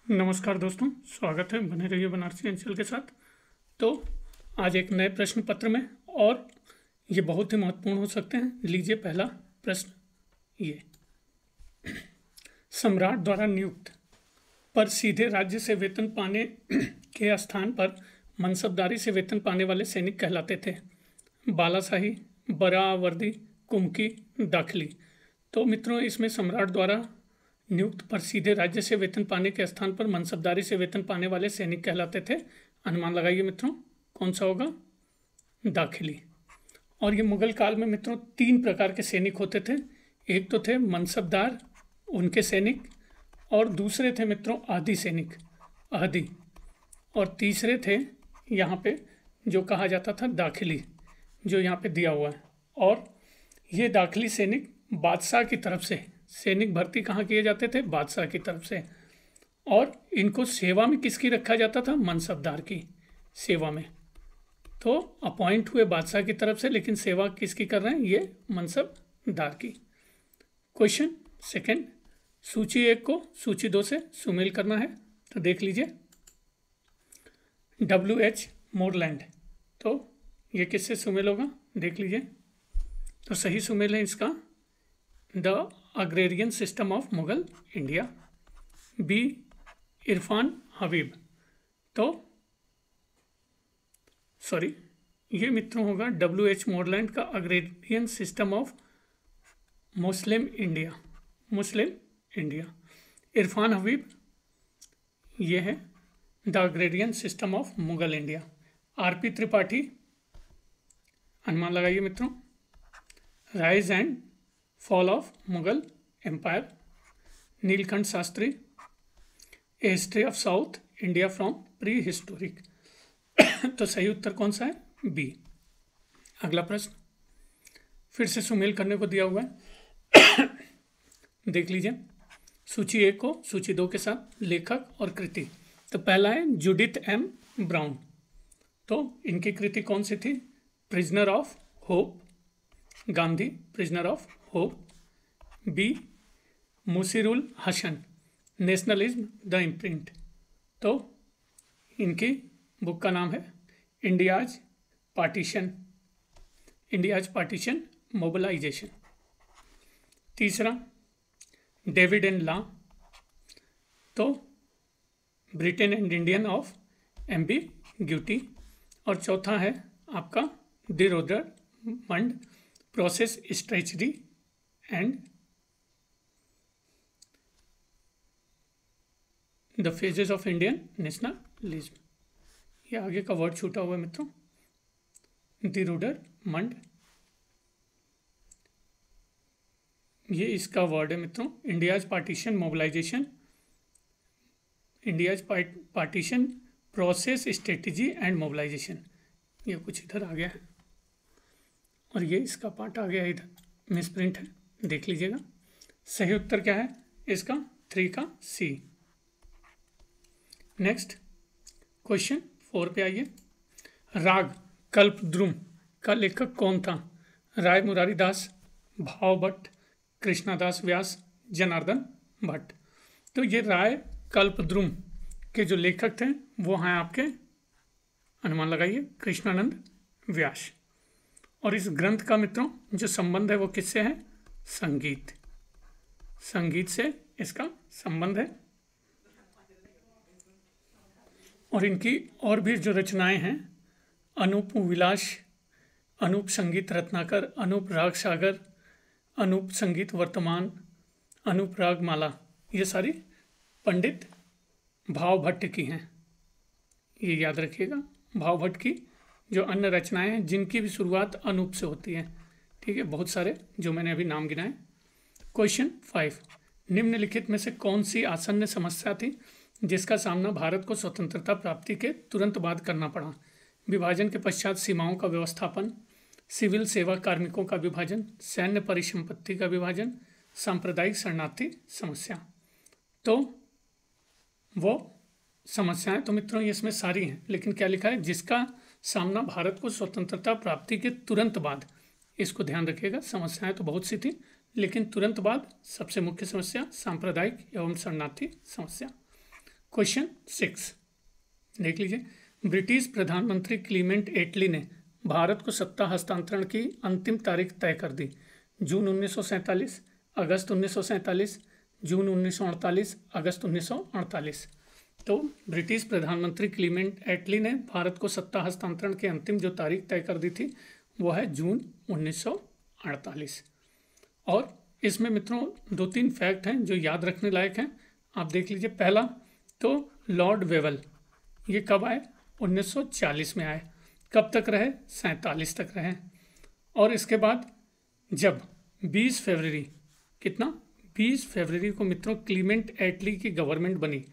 नमस्कार दोस्तों, स्वागत है। बने रहिए बनारसी अंचल के साथ। तो आज एक नए प्रश्न पत्र में, और ये बहुत ही महत्वपूर्ण हो सकते हैं। लीजिए पहला प्रश्न। ये सम्राट द्वारा नियुक्त पर सीधे राज्य से वेतन पाने के स्थान पर मनसबदारी से वेतन पाने वाले सैनिक कहलाते थे। बालाशाही, बरावर्दी, कुमकी, दाखिली। तो मित्रों, इसमें सम्राट द्वारा नियुक्त पर सीधे राज्य से वेतन पाने के स्थान पर मनसबदारी से वेतन पाने वाले सैनिक कहलाते थे। अनुमान लगाइए मित्रों, कौन सा होगा? दाखिली। और ये मुगल काल में मित्रों 3 प्रकार के सैनिक होते थे। एक तो थे मनसबदार, उनके सैनिक, और दूसरे थे मित्रों आदि सैनिक, आदि, और तीसरे थे यहाँ पे जो कहा जाता था दाखिली, जो यहाँ पे दिया हुआ है। और ये दाखिली सैनिक बादशाह की तरफ से, सैनिक भर्ती कहाँ किए जाते थे? बादशाह की तरफ से। और इनको सेवा में किसकी रखा जाता था? मनसबदार की सेवा में। तो अपॉइंट हुए बादशाह की तरफ से, लेकिन सेवा किसकी कर रहे हैं? ये मनसबदार की। क्वेश्चन सेकंड, सूची 1 को सूची 2 से सुमेल करना है। तो देख लीजिए, WH मोरलैंड। तो ये किससे सुमेल होगा? देख लीजिए। तो सही सुमेल है इसका the agrarian system of Mughal India. B Irfan Habib. तो सॉरी, ये मित्रों होगा WH मोरलैंड का agrarian system of Muslim India, Muslim India. Irfan Habib ये है the agrarian system of Mughal India. RP Tripathi, अनुमान लगाइए मित्रों, rise and fall of Mughal empire. Nilakantha Sastri, a history of south India from prehistoric. तो सही उत्तर कौन सा है? बी। अगला प्रश्न फिर से सुमेल करने को दिया हुआ है। देख लीजिए, सूची 1 को सूची 2 के साथ लेखक और कृति। तो पहला है जूडिथ M. ब्राउन। तो इनकी कृति कौन सी थी? Prisoner of hope, Gandhi prisoner of hope. B Mushirul Hasan, nationalism the imprint. तो इनकी बुक का नाम है India's partition, India's partition mobilisation. तीसरा डेविड एंड लॉ। तो Britain and Indian of ambiguity. और चौथा है आपका Rothermund, process strategy and the phases of Indian nationalism. ये आगे का वर्ड छूटा हुआ है मित्रों, डिरोडरमंड, ये इसका वर्ड है मित्रों। India's partition mobilisation, India's partition process strategy and mobilisation. ये कुछ इधर आ गया है, और ये इसका पार्ट आ गया है इधर, मिसप्रिंट है, देख लीजिएगा। सही उत्तर क्या है इसका? 3 का C। नेक्स्ट क्वेश्चन 4 पे आइए। राग कल्पद्रुम का लेखक कौन था? राय मुरारी दास, भाव भट्ट, कृष्णदास व्यास, जनार्दन भट्ट। तो ये राय कल्पद्रुम के जो लेखक थे वो हैं आपके, अनुमान लगाइए, कृष्णानंद व्यास। और इस ग्रंथ का मित्रों जो संबंध है वो किससे है? संगीत, संगीत से इसका संबंध है। और इनकी और भी जो रचनाएं हैं, अनूप विलास, अनूप संगीत रत्नाकर, अनूप राग सागर, अनूप संगीत वर्तमान, अनूप राग माला, ये सारी पंडित भाव भट्ट की हैं। ये याद रखिएगा, भाव भट्ट की जो अन्य रचनाएं हैं जिनकी भी शुरुआत अनूप से होती है। ठीक है, बहुत सारे जो मैंने अभी नाम गिनाए। क्वेश्चन 5, निम्नलिखित में से कौन सी आसन्न समस्या थी जिसका सामना भारत को स्वतंत्रता प्राप्ति के तुरंत बाद करना पड़ा? विभाजन के पश्चात सीमाओं का व्यवस्थापन, सिविल सेवा कार्मिकों का विभाजन, सैन्य परिसंपत्ति का विभाजन, सांप्रदायिक शरणार्थी समस्या। तो वो समस्याएं तो मित्रों ये इसमें सारी हैं, लेकिन क्या लिखा है? जिसका सामना भारत को स्वतंत्रता प्राप्ति के तुरंत बाद। इसको ध्यान रखिएगा, समस्याएं तो बहुत सी थी, लेकिन तुरंत बाद सबसे मुख्य समस्या सांप्रदायिक एवं शरणार्थी समस्या। क्वेश्चन 6 देख लीजिए। ब्रिटिश प्रधानमंत्री क्लीमेंट एटली ने भारत को सत्ता हस्तांतरण की अंतिम तारीख तय कर दी। जून 1947, अगस्त 1947, जून 1948, अगस्त 1948। तो ब्रिटिश प्रधानमंत्री क्लीमेंट एटली ने भारत को सत्ता हस्तांतरण की अंतिम जो तारीख तय कर दी थी वो है जून 1948। और इसमें मित्रों 2-3 फैक्ट हैं जो याद रखने लायक हैं, आप देख लीजिए। पहला तो लॉर्ड वेवल ये कब आए? 1940 में आए। कब तक रहे? 47 तक रहे। और इसके बाद जब 20 फरवरी कितना 20 फरवरी को मित्रों क्लीमेंट एटली की गवर्नमेंट बनी,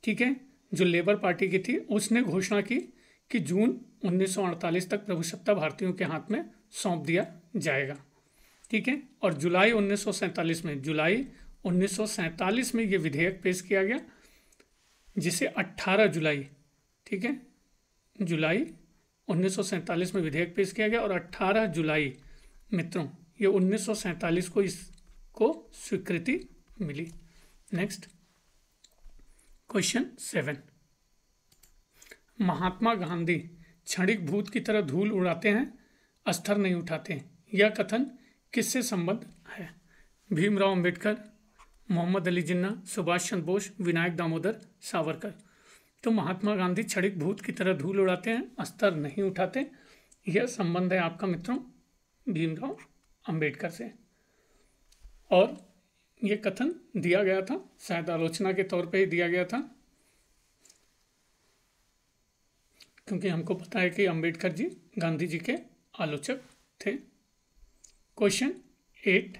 ठीक है, जो लेबर पार्टी की थी, उसने घोषणा की कि जून 1948 तक प्रभुसत्ता भारतीयों के हाथ में सौंप दिया जाएगा, ठीक है। और जुलाई 1947 में ये विधेयक पेश किया गया, जिसे 18 जुलाई, ठीक है, जुलाई 1947 में विधेयक पेश किया गया और 18 जुलाई मित्रों ये 1947 को इसको स्वीकृति मिली। Next question 7। महात्मा गांधी क्षणिक भूत की तरह धूल उड़ाते हैं, अस्तर नहीं उठाते। यह कथन किससे संबद्ध है? भीमराव अंबेडकर, मोहम्मद अली जिन्ना, सुभाष चंद्र बोस, विनायक दामोदर सावरकर। तो महात्मा गांधी क्षणिक भूत की तरह धूल उड़ाते हैं, अस्तर नहीं उठाते। यह संबंध है आपका मित्रों भीमराव अंबेडकर से। और यह कथन दिया गया था, शायद आलोचना के तौर पे ही दिया गया था, क्योंकि हमको पता है कि अंबेडकर जी गांधी जी के आलोचक थे। क्वेश्चन 8।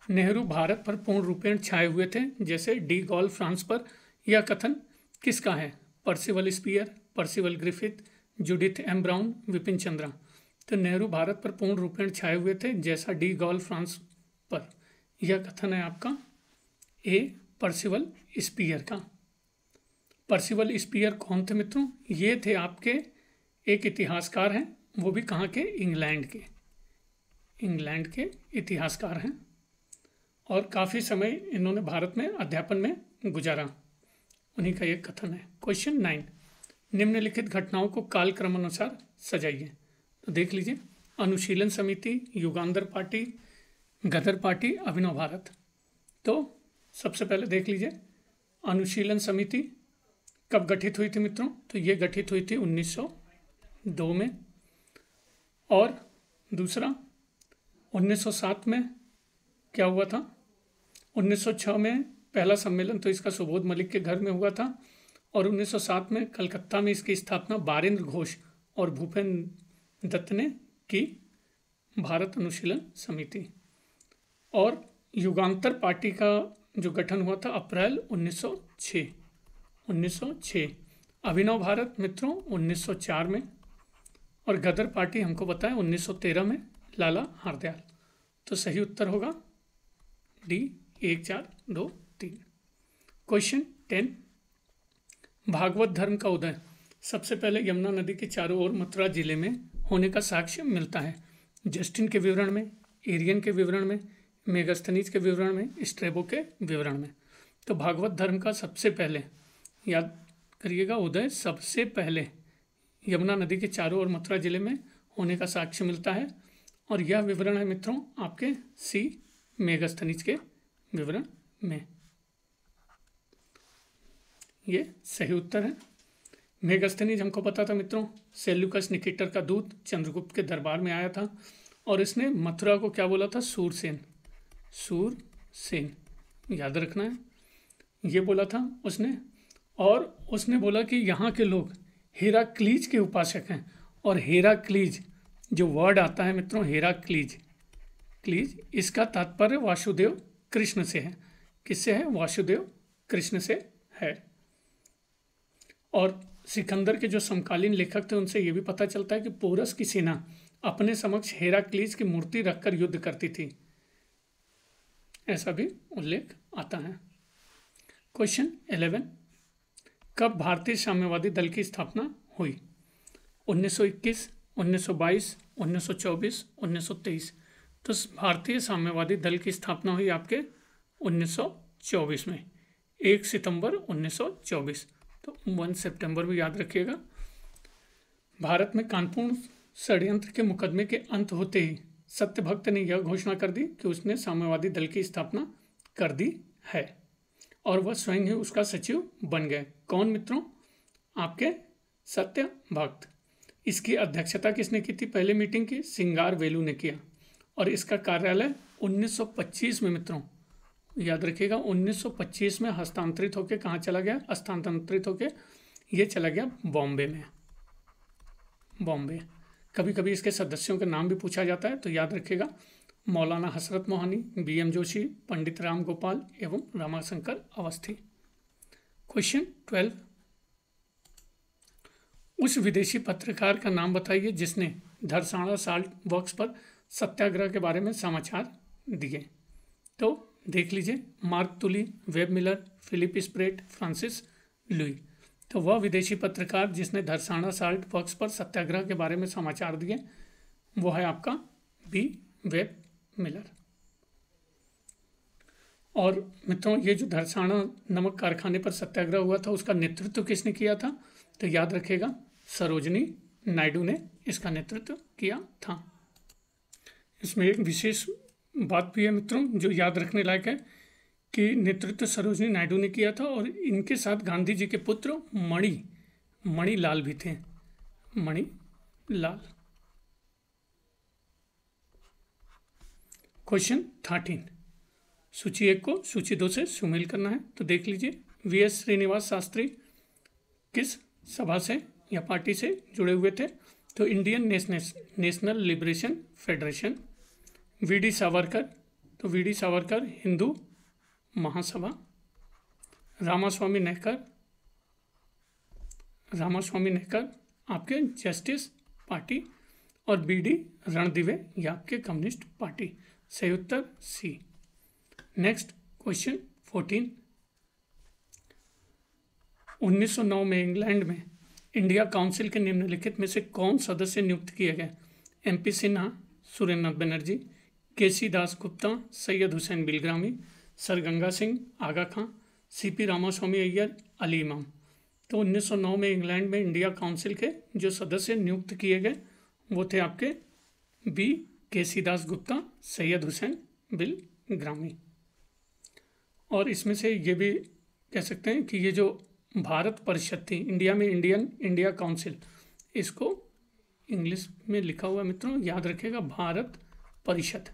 नेहरू भारत पर पूर्ण रूपेण छाए हुए थे जैसे डी गॉल फ्रांस पर। यह कथन किसका है? Percival Spear, Percival Griffith, Judith M Brown, Vipin Chandra. तो नेहरू भारत पर पूर्ण रूपेण छाए हुए थे जैसा डी गॉल फ्रांस पर, यह कथन है आपका ए पर्सिवल स्पीयर का। पर्सिवल स्पीयर कौन थे मित्रों? ये थे आपके एक इतिहासकार हैं, वो भी कहाँ के? इंग्लैंड के इतिहासकार हैं और काफ़ी समय इन्होंने भारत में अध्यापन में गुजारा, उन्हीं का एक कथन है। क्वेश्चन 9। निम्नलिखित घटनाओं को कालक्रम अनुसार सजाइए। तो देख लीजिए। अनुशीलन समिति, युगांधर पार्टी, गदर पार्टी, अभिनव भारत। तो सबसे पहले देख लीजिए अनुशीलन समिति कब गठित हुई थी मित्रों? तो ये गठित हुई थी 1902 में। और दूसरा 1907 में क्या हुआ था? 1906 में पहला सम्मेलन तो इसका सुबोध मलिक के घर में हुआ था और 1907 में कलकत्ता में इसकी स्थापना बारेंद्र घोष और भूपेन दत्त ने की, भारत अनुशीलन समिति। और युगांतर पार्टी का जो गठन हुआ था अप्रैल 1906। अभिनव भारत मित्रों 1904 में। और गदर पार्टी हमको पता है 1913 में, लाला हरदयाल। तो सही उत्तर होगा डी 1 4 2 3। क्वेश्चन 10। भागवत धर्म का उदय सबसे पहले यमुना नदी के चारों ओर मथुरा जिले में होने का साक्ष्य मिलता है। जस्टिन के विवरण में, एरियन के विवरण में, मेगास्थनीज के विवरण में, स्ट्रेबो के विवरण में। तो भागवत धर्म का सबसे पहले याद करिएगा उदय सबसे पहले यमुना नदी के चारों ओर मथुरा जिले में होने का साक्ष्य मिलता है। और यह विवरण है मित्रों आपके सी मेगास्थनीज के विवरण में। ये सही उत्तर है। मेगास्थनीज हमको पता था मित्रों सेल्यूकस निकेटर का दूत चंद्रगुप्त के दरबार में आया था और इसने मथुरा को क्या बोला था? सूरसेन याद रखना है, ये बोला था उसने। और उसने बोला कि यहाँ के लोग हेराक्लीज के उपासक हैं। और हेराक्लीज जो वर्ड आता है मित्रों हेराक्लीज, इसका तात्पर्य वासुदेव कृष्ण से है। किससे है? वासुदेव कृष्ण से है। और सिकंदर के जो समकालीन लेखक थे उनसे ये भी पता चलता है कि पोरस की सेना अपने समक्ष हेराक्लीज की मूर्ति रखकर युद्ध करती थी, ऐसा भी उल्लेख आता है। क्वेश्चन 11। कब भारतीय साम्यवादी दल की स्थापना हुई? 1921, 1922, 1924, 1923। तो भारतीय साम्यवादी दल की स्थापना हुई आपके 1924 में, 1 सितंबर 1924। 1 सितंबर भी याद रखिएगा। भारत में कानपुर षड्यंत्र के मुकदमे के अंत होते ही सत्यभक्त ने यह घोषणा कर दी कि उसने साम्यवादी दल की स्थापना कर दी है और वह स्वयं ही उसका सचिव बन गए। कौन मित्रों? आपके सत्यभक्त। इसकी अध्यक्षता किसने की थी? पहले मीटिंग की सिंगारवेलु ने किया और इसका कार्यालय 1925 में मित्रों याद रखिएगा 1925 में हस्तांतरित होकर कहाँ चला गया? स्थानांतरित होकर ये चला गया बॉम्बे में। बॉम्बे। कभी कभी इसके सदस्यों के नाम भी पूछा जाता है तो याद रखिएगा मौलाना हसरत मोहानी, BM जोशी, पंडित राम गोपाल एवं रमाशंकर अवस्थी। क्वेश्चन 12, उस विदेशी पत्रकार का नाम बताइए जिसने धरसाड़ा साल्ट वर्क्स पर सत्याग्रह के बारे में समाचार दिए। तो देख लीजिए Mark Tully, Webb Miller, Philip Spratt, Francis Louis. तो वह विदेशी पत्रकार जिसने धरसाड़ा साल्ट वर्क्स पर सत्याग्रह के बारे में समाचार दिए वो है आपका B. Web Miller. और मित्रों ये जो धरसाड़ा नमक कारखाने पर सत्याग्रह हुआ था उसका नेतृत्व किसने किया था? तो याद रखिएगा सरोजनी नायडू ने इसका नेतृत्व किया था। इसमें एक विशेष बात भी है मित्रों जो याद रखने लायक है कि नेतृत्व सरोजनी नायडू ने किया था और इनके साथ गांधी जी के पुत्र मणिलाल भी थे। मणिलाल। क्वेश्चन 13, सूची 1 को सूची 2 से सुमेल करना है। तो देख लीजिए VS श्रीनिवास शास्त्री किस सभा से या पार्टी से जुड़े हुए थे? तो Indian national liberation federation. VD Savarkar, तो VD सावरकर हिंदू महासभा। रामास्वामी नेहकर आपके जस्टिस पार्टी और BD रणदिवे ये आपके कम्युनिस्ट पार्टी। सही उत्तर C। नेक्स्ट क्वेश्चन 14, 1909 में इंग्लैंड में इंडिया काउंसिल के निम्नलिखित में से कौन सदस्य नियुक्त किए गए? MP Sinha, Surendra Banerjee, KC Das Gupta, Syed Hussain Bilgrami, sir Ganga Singh, आगा खां, CP रामास्वामी अय्यर, अली इमाम। तो 1909 में इंग्लैंड में इंडिया काउंसिल के जो सदस्य नियुक्त किए गए वो थे आपके B. KC दास गुप्ता, सैयद हुसैन बिलग्रामी। और इसमें से ये भी कह सकते हैं कि ये जो भारत परिषद थी इंडिया में इंडिया काउंसिल, इसको इंग्लिश में लिखा हुआ मित्रों याद रखिएगा भारत परिषद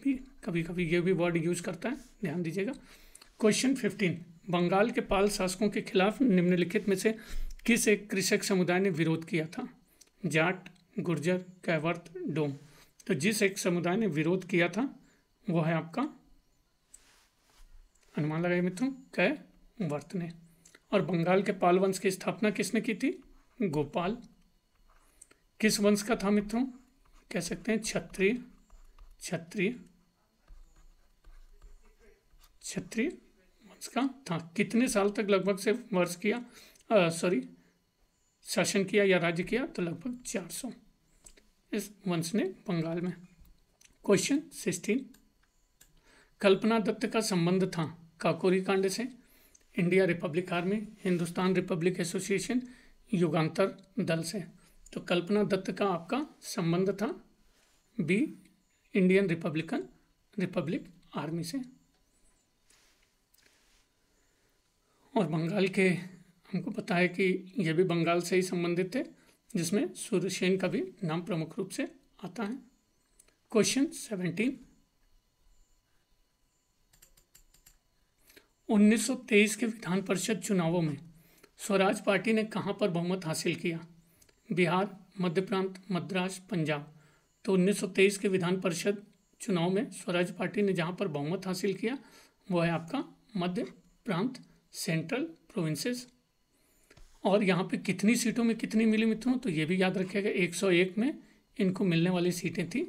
भी कभी कभी ये भी वर्ड यूज करता है, ध्यान दीजिएगा। क्वेश्चन 15, बंगाल के पाल शासकों के खिलाफ निम्नलिखित में से किस एक कृषक समुदाय ने विरोध किया था? जाट, गुर्जर, कैवर्त, डोम। तो जिस एक समुदाय ने विरोध किया था वो है आपका, अनुमान लगाइए मित्रों, कैवर्त ने। और बंगाल के पाल वंश की स्थापना किसने की थी? गोपाल। किस वंश का था मित्रों? कह सकते हैं क्षत्रिय वंश का था। कितने साल तक लगभग से शासन किया या राज्य किया? तो लगभग 400 इस वंश ने बंगाल में। क्वेश्चन 16, कल्पना दत्त का संबंध था काकोरी कांड से? India republic army, Hindustan republic association, Yugantar दल से। तो कल्पना दत्त का आपका संबंध था B. इंडियन रिपब्लिक आर्मी से। और बंगाल के हमको पता है कि ये भी बंगाल से ही संबंधित थे जिसमें सूर्यसेन का भी नाम प्रमुख रूप से आता है। क्वेश्चन 17, 1923 के विधान परिषद चुनावों में स्वराज पार्टी ने कहाँ पर बहुमत हासिल किया? बिहार, मध्य प्रांत, मद्रास, पंजाब। तो 1923 के विधान परिषद चुनाव में स्वराज पार्टी ने जहाँ पर बहुमत हासिल किया वो है आपका मध्य प्रांत, सेंट्रल प्रोविंसेस। और यहाँ पे कितनी सीटों में कितनी मिली मित्रों? तो ये भी याद रखिएगा 101 में इनको मिलने वाली सीटें थी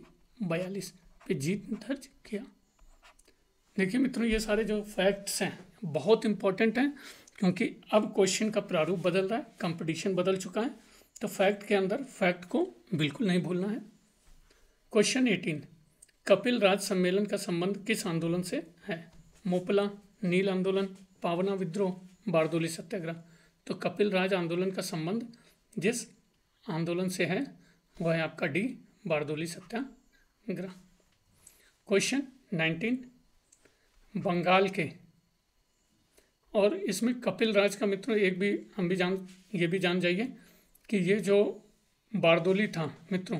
42 पे जीत दर्ज किया। देखिए मित्रों ये सारे जो फैक्ट्स हैं बहुत इंपॉर्टेंट हैं क्योंकि अब क्वेश्चन का प्रारूप बदल रहा है, कंपटीशन बदल चुका है, तो फैक्ट के अंदर फैक्ट को बिल्कुल नहीं भूलना है। क्वेश्चन 18, कपिल राज सम्मेलन का संबंध किस आंदोलन से है? मोपला, नील आंदोलन, पावना विद्रोह, बारदोली सत्याग्रह। तो कपिल राज आंदोलन का संबंध जिस आंदोलन से है वह है आपका डी, बारदोली सत्याग्रह। क्वेश्चन 19, बंगाल के, और इसमें कपिल राज का मित्रों एक भी हम भी ये भी जान जाइए कि ये जो बारदोली था मित्रों,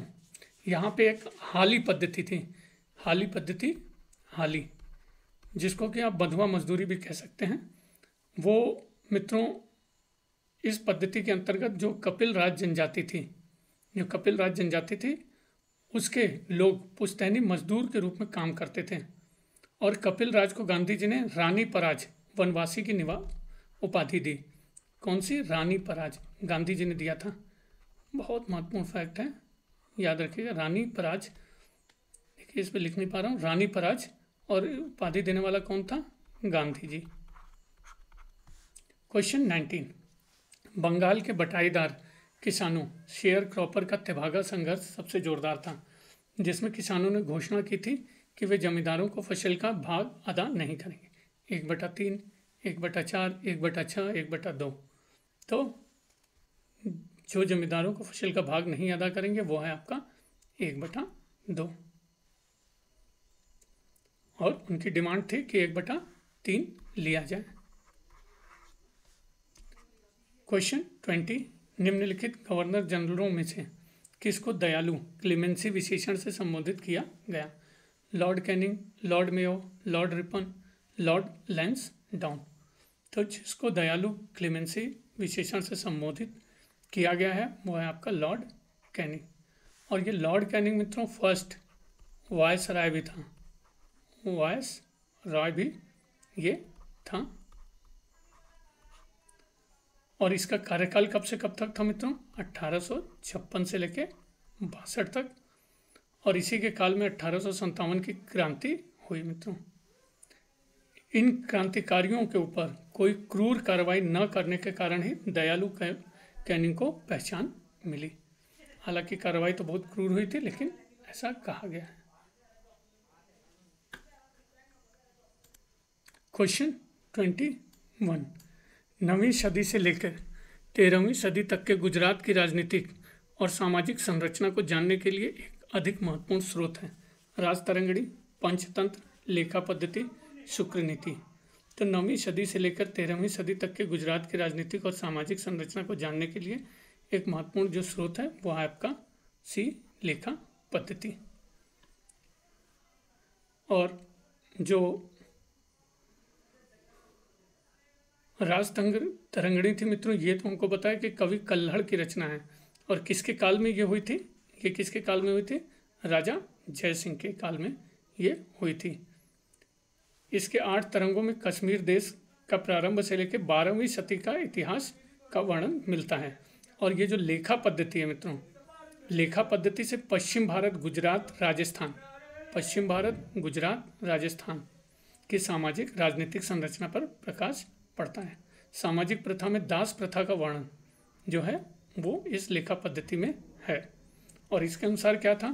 यहाँ पे एक हाली पद्धति थी, हाली पद्धति, हाली जिसको कि आप बंधुआ मजदूरी भी कह सकते हैं। वो मित्रों इस पद्धति के अंतर्गत जो कपिल राज जनजाति थी, जो कपिल राज जनजाति थी उसके लोग पुश्तैनी मजदूर के रूप में काम करते थे। और कपिल राज को गांधी जी ने रानी पराज, वनवासी की उपाधि दी। कौन सी? रानी पराज गांधी जी ने दिया था। बहुत महत्वपूर्ण फैक्ट है, याद रखिएगा। रानी पराज, देखिए इस पे लिख नहीं पा रहा हूँ, रानी पराज, और उपाधि देने वाला कौन था? गांधी जी। क्वेश्चन 19, बंगाल के बटाईदार किसानों शेयर क्रॉपर का तेभागा संघर्ष सबसे जोरदार था, जिसमें किसानों ने घोषणा की थी कि वे जमींदारों को फसल का भाग अदा नहीं करेंगे। 1/3, 1/4, 1/6, 1/2। तो जो जमींदारों को फसल का भाग नहीं अदा करेंगे वो है आपका 1/2, और उनकी डिमांड थी कि 1/3 लिया जाए। क्वेश्चन 20, निम्नलिखित गवर्नर जनरलों में से किसको दयालु, क्लेमेंसी विशेषण से संबोधित किया गया? Lord Canning, Lord Mayo, Lord Ripon, Lord Lansdowne. तो जिसको दयालु, क्लेमेंसी विशेषण से संबोधित किया गया है वो है आपका लॉर्ड कैनिंग। और ये लॉर्ड कैनिंग मित्रों फर्स्ट वायसराय भी था, वायसराय भी ये था। और इसका कार्यकाल कब से कब तक था मित्रों? 1856 से लेके 62 तक। और इसी के काल में 1857 की क्रांति हुई मित्रों। इन क्रांतिकारियों के ऊपर कोई क्रूर कार्रवाई न करने के कारण ही दयालु कैनिंग को पहचान मिली। हालांकि कार्रवाई तो बहुत क्रूर हुई थी, लेकिन ऐसा कहा गया है। क्वेश्चन 21, 9वीं सदी से लेकर 13वीं सदी तक के गुजरात की राजनीतिक और सामाजिक संरचना को जानने के लिए एक अधिक महत्वपूर्ण स्रोत है राजतरंगिणी, पंचतंत्र, लेखा पद्धति, शुक्र नीति। तो 9वीं सदी से लेकर 13वीं सदी तक के गुजरात की राजनीतिक और सामाजिक संरचना को जानने के लिए एक महत्वपूर्ण जो स्रोत है वो है आपका सी, लेखा पद्धति। और जो तरंगिणी थी मित्रों, ये तो हमको पता है कि कवि कल्हड़ की रचना है। और किसके काल में ये हुई थी? ये किसके काल में हुई थी? राजा जय सिंह के काल में ये हुई थी। इसके 8 तरंगों में कश्मीर देश का प्रारंभ से लेकर 12वीं सदी का इतिहास का वर्णन मिलता है। और ये जो लेखा पद्धति है मित्रों, लेखा पद्धति से पश्चिम भारत, गुजरात, राजस्थान, पश्चिम भारत, गुजरात, राजस्थान की सामाजिक राजनीतिक संरचना पर प्रकाश पड़ता है। सामाजिक प्रथा में दास प्रथा का वर्णन जो है वो इस लेखा पद्धति में है। और इसके अनुसार क्या था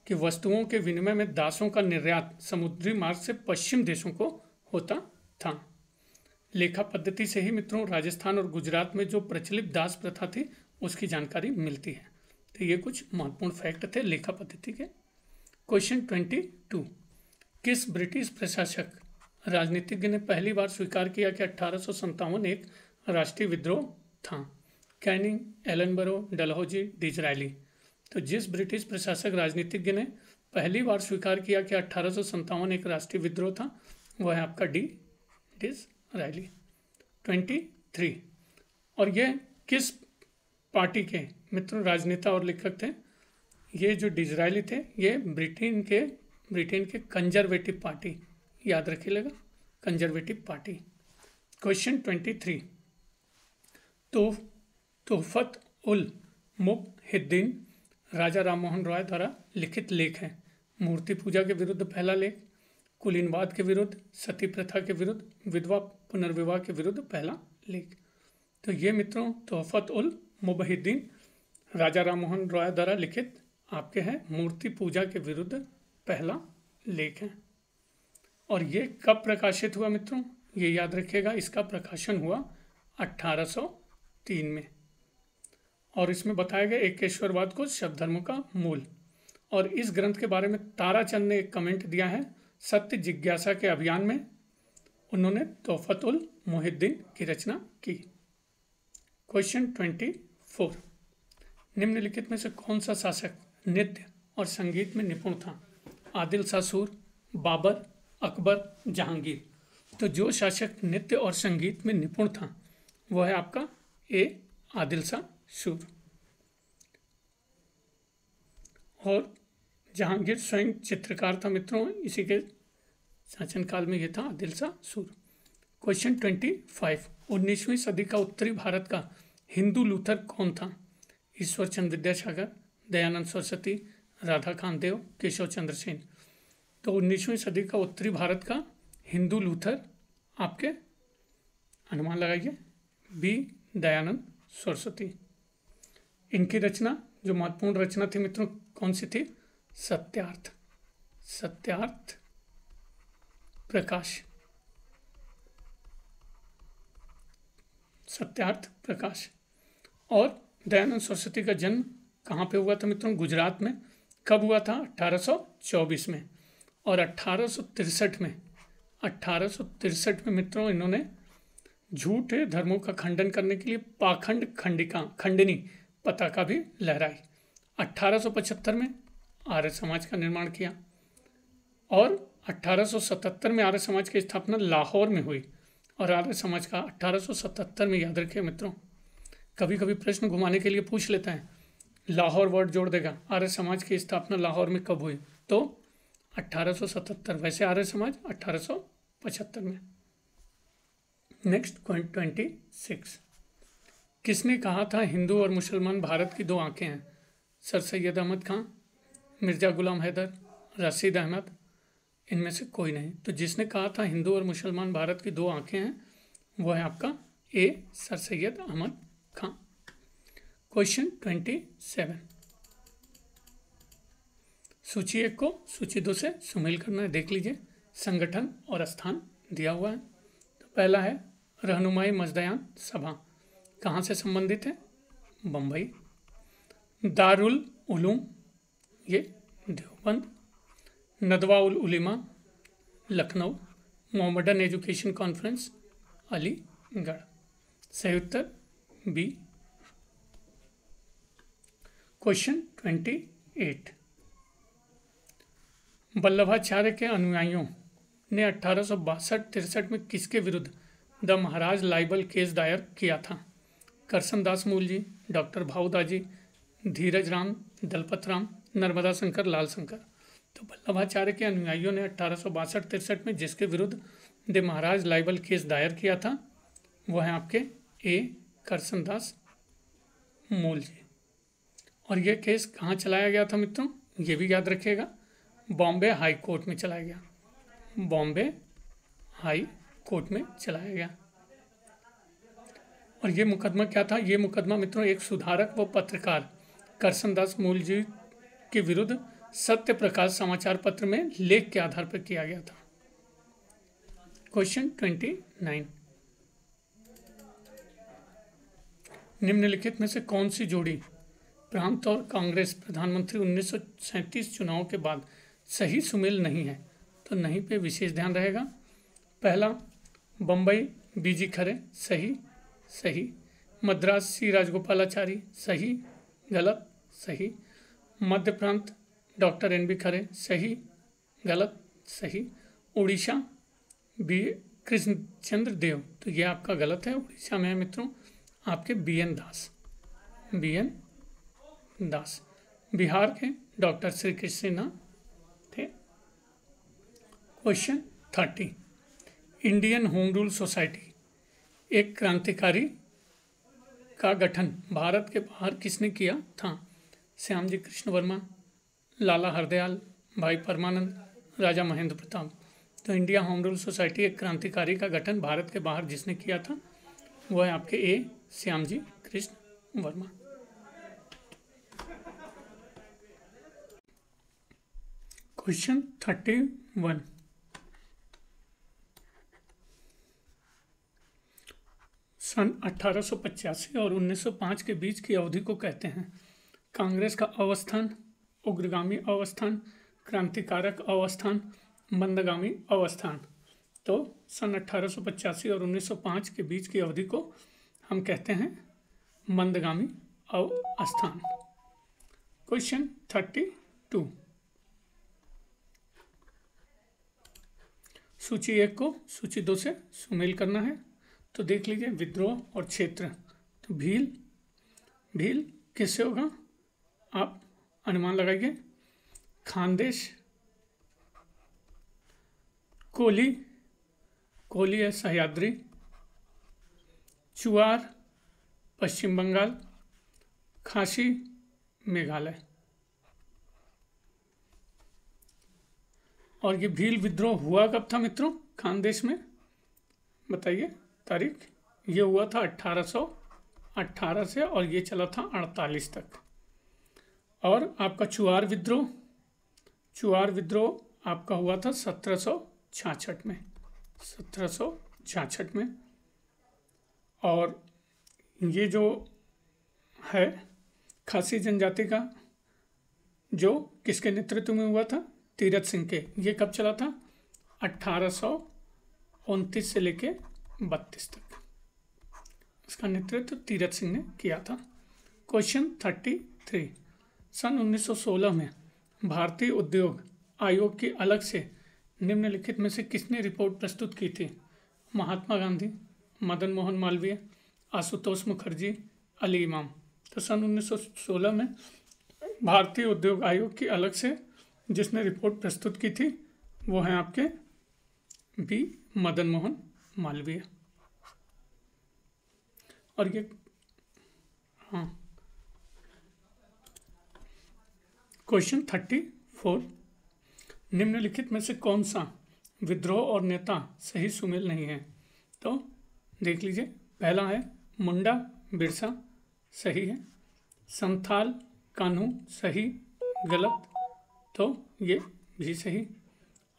कि वस्तुओं के विनिमय में दासों का निर्यात समुद्री मार्ग से पश्चिम देशों को होता था। लेखा पद्धति से ही मित्रों राजस्थान और गुजरात में जो प्रचलित दास प्रथा थी उसकी जानकारी मिलती है। तो ये कुछ महत्वपूर्ण फैक्ट थे लेखा पद्धति के। क्वेश्चन 22, किस ब्रिटिश प्रशासक राजनीतिज्ञ ने पहली बार स्वीकार किया कि 1857 एक राष्ट्रीय विद्रोह था? Canning, Ellenborough, Dalhousie, Disraeli. तो जिस ब्रिटिश प्रशासक राजनीतिज्ञ ने पहली बार स्वीकार किया कि 1857 एक राष्ट्रीय विद्रोह था वह है आपका डी, डिज़रायली। 23, और ये किस पार्टी के मित्रों राजनेता और लेखक थे? ये जो डिज़रायली थे ये ब्रिटेन के कंजर्वेटिव पार्टी, याद रखिएगा, कंजर्वेटिव पार्टी। क्वेश्चन 23, तोहफत उल मुबहिद्दीन राजा राममोहन रॉय द्वारा लिखित लेख है। मूर्ति पूजा के विरुद्ध पहला लेख, कुलीनवाद के विरुद्ध, सती प्रथा के विरुद्ध, विधवा पुनर्विवाह के विरुद्ध पहला लेख। तो ये मित्रों तोहफत उल मुबहिद्दीन राजा राममोहन रॉय द्वारा लिखित आपके हैं मूर्ति पूजा के विरुद्ध पहला लेख है। और ये कब प्रकाशित हुआ मित्रों? ये याद रखिएगा। इसका प्रकाशन हुआ 1803 में। और इसमें बताया गया एकेश्वरवाद को सब धर्मों का मूल। और इस ग्रंथ के बारे में ताराचंद ने एक कमेंट दिया है सत्य जिज्ञासा के अभियान में। उन्होंने तोहफतुल मुहिद्दीन की रचना की। क्वेश्चन 24, निम्नलिखित में से कौन सा शासक नृत्य और संगीत में निपुण था? आदिल शाह सूर, बाबर, अकबर, जहांगीर। तो जो शासक नृत्य और संगीत में निपुण था वह है आपका ए आदिल शाह सूर। और जहांगीर स्वयं चित्रकार था मित्रों, इसी के शासनकाल में यह था आदिल शाह सूर। क्वेश्चन 25, 19वीं सदी का उत्तरी भारत का हिंदू लूथर कौन था? ईश्वर चंद्र विद्यासागर, दयानंद सरस्वती, राधा कामदेव, केशव चंद्र सेन। तो 19वीं सदी का उत्तरी भारत का हिंदू लूथर आपके अनुमान लगाइए बी दयानंद सरस्वती। इनकी रचना जो महत्वपूर्ण रचना थी मित्रों कौन सी थी? सत्यार्थ, सत्यार्थ प्रकाश, सत्यार्थ प्रकाश। और दयानंद सरस्वती का जन्म कहाँ पे हुआ था मित्रों? गुजरात में। कब हुआ था? 1824 में। और 1863 में मित्रों इन्होंने झूठे धर्मों का खंडन करने के लिए पाखंड खंडनी पताका भी लहराई। 1875 में आर्य समाज का निर्माण किया और 1877 में आर्य समाज की स्थापना लाहौर में हुई। और आर्य समाज का 1877 में, याद रखिए मित्रों, कभी कभी प्रश्न घुमाने के लिए पूछ लेता है, लाहौर वर्ड जोड़ देगा। आर्य समाज की स्थापना लाहौर में कब हुई? तो 1877। वैसे आर्य समाज 1875 में। नेक्स्ट 26, किसने कहा था हिंदू और मुसलमान भारत की दो आंखें हैं? सर सैयद अहमद खान, मिर्जा गुलाम हैदर, रशीद अहमद। इनमें से कोई नहीं। तो जिसने कहा था हिंदू और मुसलमान भारत की दो आंखें हैं वो है आपका ए सर सैयद अहमद खान। क्वेश्चन 27, सूची 1 को सूची 2 से सुमेल करना है। देख लीजिए, संगठन और स्थान दिया हुआ है। तो पहला है रहनुमाई मजदयान सभा, कहाँ से संबंधित है? बम्बई। दारुल उलूम, ये Deoband. Nadwa ul Ulema, Lucknow. Mohammedan education conference, Aligarh. सही उत्तर बी। क्वेश्चन 28, वल्लभाचार्य के अनुयायियों ने 1862-63 में किसके विरुद्ध द महाराज लाइबल केस दायर किया था? करसन दास मूल जी, डॉक्टर भाऊदाजी, धीरज राम, दलपत राम, नर्मदा शंकर, लाल शंकर। तो वल्लभाचार्य के अनुयायियों ने 1862-63 में जिसके विरुद्ध द महाराज लाइबल केस दायर किया था वह है आपके ए करसन दास मूल जी। और यह केस कहाँ चलाया गया था मित्रों? ये भी याद रखिएगा, बॉम्बे हाई कोर्ट में चलाया गया। बॉम्बे हाई कोर्ट में चलाया गया। और ये मुकदमा क्या था? ये मुकदमा मित्रों एक सुधारक व पत्रकार करसन दास मूल जी के विरुद्ध सत्य प्रकाश समाचार पत्र में लेख के आधार पर किया गया था। क्वेश्चन 29, निम्नलिखित में से कौन सी जोड़ी प्रांत और कांग्रेस प्रधानमंत्री 1937 चुनाव के बाद सही सुमेल नहीं है? तो नहीं पे विशेष ध्यान रहेगा। पहला बम्बई बीजी खरे, सही सही। मद्रास सी राजगोपालाचारी, सही गलत सही। मध्य प्रांत डॉक्टर एन बी खरे, सही गलत सही। उड़ीसा बी कृष्णचंद्र देव, तो ये आपका गलत है। उड़ीसा में है मित्रों आपके बी एन दास, बी एन दास। बिहार के डॉक्टर श्री कृष्ण सिन्हा थे। Question 30, Indian home rule society एक क्रांतिकारी का गठन भारत के बाहर किसने किया था? श्यामजी कृष्ण वर्मा, लाला हरदयाल, भाई परमानंद, राजा महेंद्र प्रताप। तो इंडिया होम रूल सोसाइटी एक क्रांतिकारी का गठन भारत के बाहर जिसने किया था वह है आपके ए श्यामजी कृष्ण वर्मा। क्वेश्चन 31, सन 1885 और 1905 के बीच की अवधि को कहते हैं। कांग्रेस का अवस्थान, उग्रगामी अवस्थान, क्रांतिकारक अवस्थान, मंदगामी अवस्थान। तो सन 1885 और 1905 के बीच की अवधि को हम कहते हैं मंदगामी अवस्थान। क्वेश्चन 32। सूची 1 को सूची 2 से सुमेल करना है। तो देख लीजिए, विद्रोह और क्षेत्र। तो भील किससे होगा, आप अनुमान लगाइए। खानदेश, कोली है सह्याद्री, चुआर पश्चिम बंगाल, खासी मेघालय। और ये भील विद्रोह हुआ कब था मित्रों खानदेश में, बताइए तारीख। ये हुआ था 1818 से और ये चला था 48 तक। और आपका चुआर विद्रोह आपका हुआ था 1766 में, 1766 में। और ये जो है खासी जनजाति का, जो किसके नेतृत्व में हुआ था, तीरथ सिंह के। ये कब चला था, 1829 से लेके 32 तक। इसका नेतृत्व तीरथ सिंह ने किया था। क्वेश्चन 33। सन 1916 में भारतीय उद्योग आयोग की अलग से निम्नलिखित में से किसने रिपोर्ट प्रस्तुत की थी। महात्मा गांधी, मदन मोहन मालवीय, आशुतोष मुखर्जी, अली इमाम। तो सन 1916 में भारतीय उद्योग आयोग की अलग से जिसने रिपोर्ट प्रस्तुत की थी वो हैं आपके बी मदन मोहन मालवीय। और ये क्वेश्चन 34। निम्नलिखित में से कौन सा विद्रोह और नेता सही सुमेल नहीं है। तो देख लीजिए, पहला है मुंडा बिरसा, सही है। संथाल कान्हू, सही गलत, तो ये भी सही।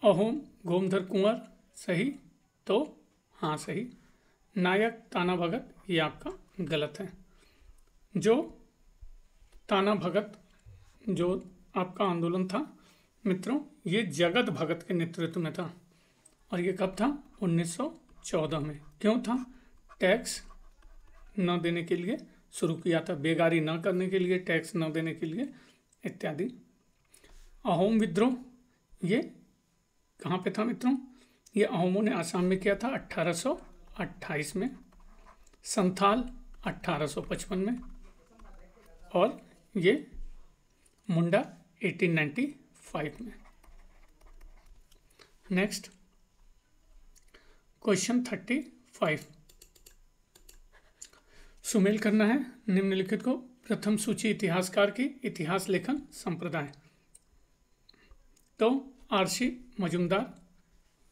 अहोम गोमधर कुंवर, सही, तो हाँ सही। नायक ताना भगत, ये आपका गलत है। जो ताना भगत जो आपका आंदोलन था मित्रों, ये जगत भगत के नेतृत्व में था। और ये कब था, 1914 में। क्यों था, टैक्स न देने के लिए शुरू किया था, बेगारी न करने के लिए, टैक्स न देने के लिए इत्यादि। अहोम विद्रोह ये कहाँ पे था मित्रों, ये अहोमों ने आसाम में किया था 1828 में। संथाल 1855 में। और ये मुंडा 1895 में। Next question 35। सुमेल करना है निम्नलिखित को। प्रथम सूची इतिहासकार की इतिहास लेखन संप्रदाय। तो आरसी मजुमदार,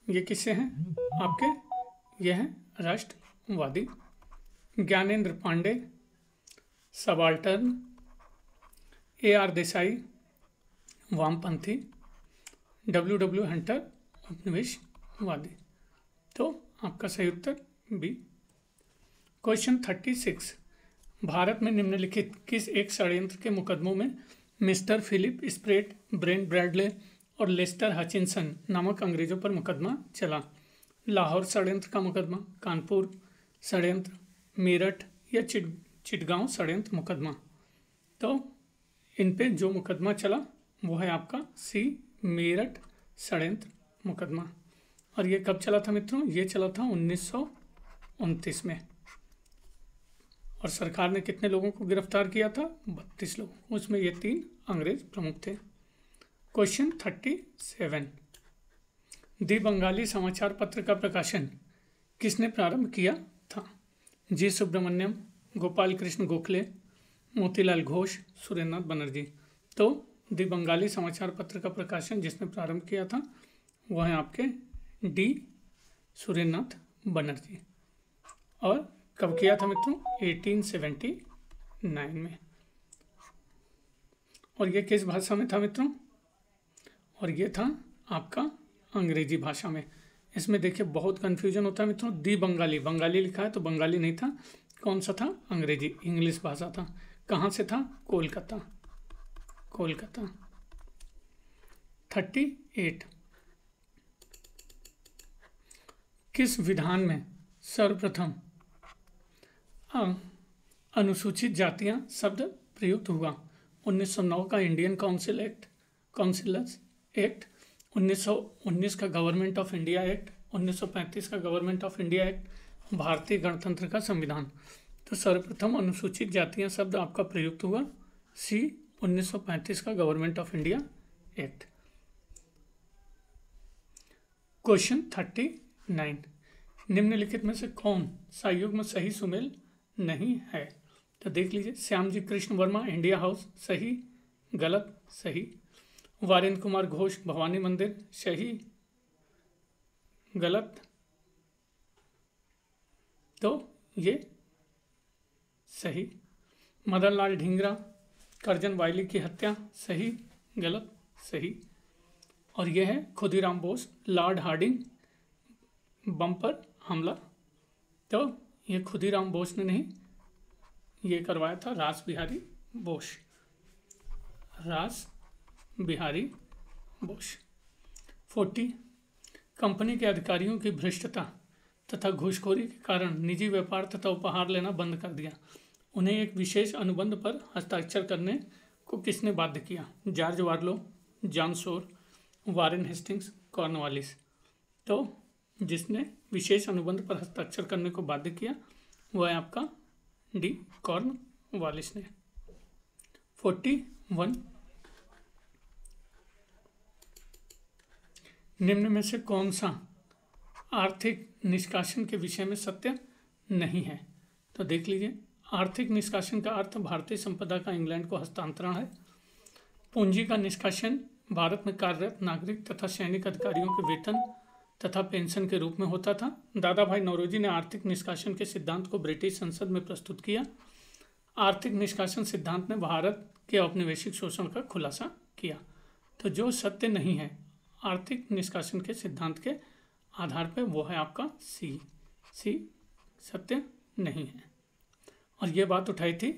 ये किससे हैं आपके, ये हैं राष्ट्रवादी। ज्ञानेंद्र पांडे सबाल्टर्न, AR देसाई वामपंथी, W हंटर उपनिवेशवादी। तो आपका सही उत्तर बी। क्वेश्चन 36। भारत में निम्नलिखित किस एक षड्यंत्र के मुकदमों में mister Philip Spratt, Brent Bradley और लेस्टर हचिनसन नामक अंग्रेजों पर मुकदमा चला। लाहौर षड्यंत्र का मुकदमा, कानपुर षड्यंत्र, मेरठ या चिटगांव षड्यंत्र मुकदमा। तो इन पे जो मुकदमा चला वो है आपका सी मेरठ षड्यंत्र मुकदमा। और ये कब चला था मित्रों, ये चला था 1929 में। और सरकार ने कितने लोगों को गिरफ्तार किया था, 32 लोग, उसमें ये 3 अंग्रेज प्रमुख थे। क्वेश्चन 37। दी बंगाली समाचार पत्र का प्रकाशन किसने प्रारंभ किया था। जी सुब्रमण्यम, गोपाल कृष्ण गोखले, मोतीलाल घोष, सुरेंद्रनाथ बनर्जी। तो दी बंगाली समाचार पत्र का प्रकाशन जिसने प्रारंभ किया था वह है आपके डी सुरेंद्रनाथ बनर्जी। और कब किया था मित्रों, 1879 में। और ये किस भाषा में था मित्रों, और ये था आपका अंग्रेजी भाषा में। इसमें देखिए बहुत कन्फ्यूजन होता है मित्रों, दी बंगाली, बंगाली लिखा है तो बंगाली नहीं था, कौन सा था, अंग्रेजी, इंग्लिश भाषा था। कहाँ से था, कोलकाता, कोलकाता। 38, किस विधान में सर्वप्रथम अनुसूचित जातियां शब्द प्रयुक्त हुआ। 1909 का Indian council act, councillors act, 1919 का गवर्नमेंट ऑफ इंडिया एक्ट, 1935 का गवर्नमेंट ऑफ इंडिया एक्ट, भारतीय गणतंत्र का संविधान। तो सर्वप्रथम अनुसूचित जातियां शब्द आपका प्रयुक्त हुआ सी, 1935 का government of India act. Question 39, निम्नलिखित में से कौन सा युग्म सही सुमेल नहीं है। तो देख लीजिए, श्यामजी कृष्ण वर्मा इंडिया हाउस, सही, गलत, सही। वारेंद्र कुमार घोष भवानी मंदिर, सही, गलत। तो ये सही। मदन लाल ढींगरा करजन वायली की हत्या, सही, गलत, सही। और यह है खुदीराम बोस लॉर्ड हार्डिंग बम पर हमला, तो ये खुदीराम बोस ने नहीं, ये करवाया था रास बिहारी बोस, रास बिहारी बोस। 40, कंपनी के अधिकारियों की भ्रष्टता तथा घूसखोरी के कारण निजी व्यापार तथा उपहार लेना बंद कर दिया। उन्हें एक विशेष अनुबंध पर हस्ताक्षर करने को किसने बाध्य किया। George Barlow, John Shore, Warren Hastings, Cornwallis. तो जिसने विशेष अनुबंध पर हस्ताक्षर करने को बाध्य किया वह है आपका डी, कॉर्नवालिस ने। 41, निम्न में से कौन सा आर्थिक निष्कासन के विषय में सत्य नहीं है। तो देख लीजिए, आर्थिक निष्कासन का अर्थ भारतीय संपदा का इंग्लैंड को हस्तांतरण है। पूंजी का निष्कासन भारत में कार्यरत नागरिक तथा सैनिक अधिकारियों के वेतन तथा पेंशन के रूप में होता था। दादा भाई नौरोजी ने आर्थिक निष्कासन के सिद्धांत को ब्रिटिश संसद में प्रस्तुत किया। आर्थिक निष्कासन सिद्धांत ने भारत के औपनिवेशिक शोषण का खुलासा किया। तो जो सत्य नहीं है आर्थिक निष्कासन के सिद्धांत के आधार पर वो है आपका सी, सत्य नहीं है। और ये बात उठाई थी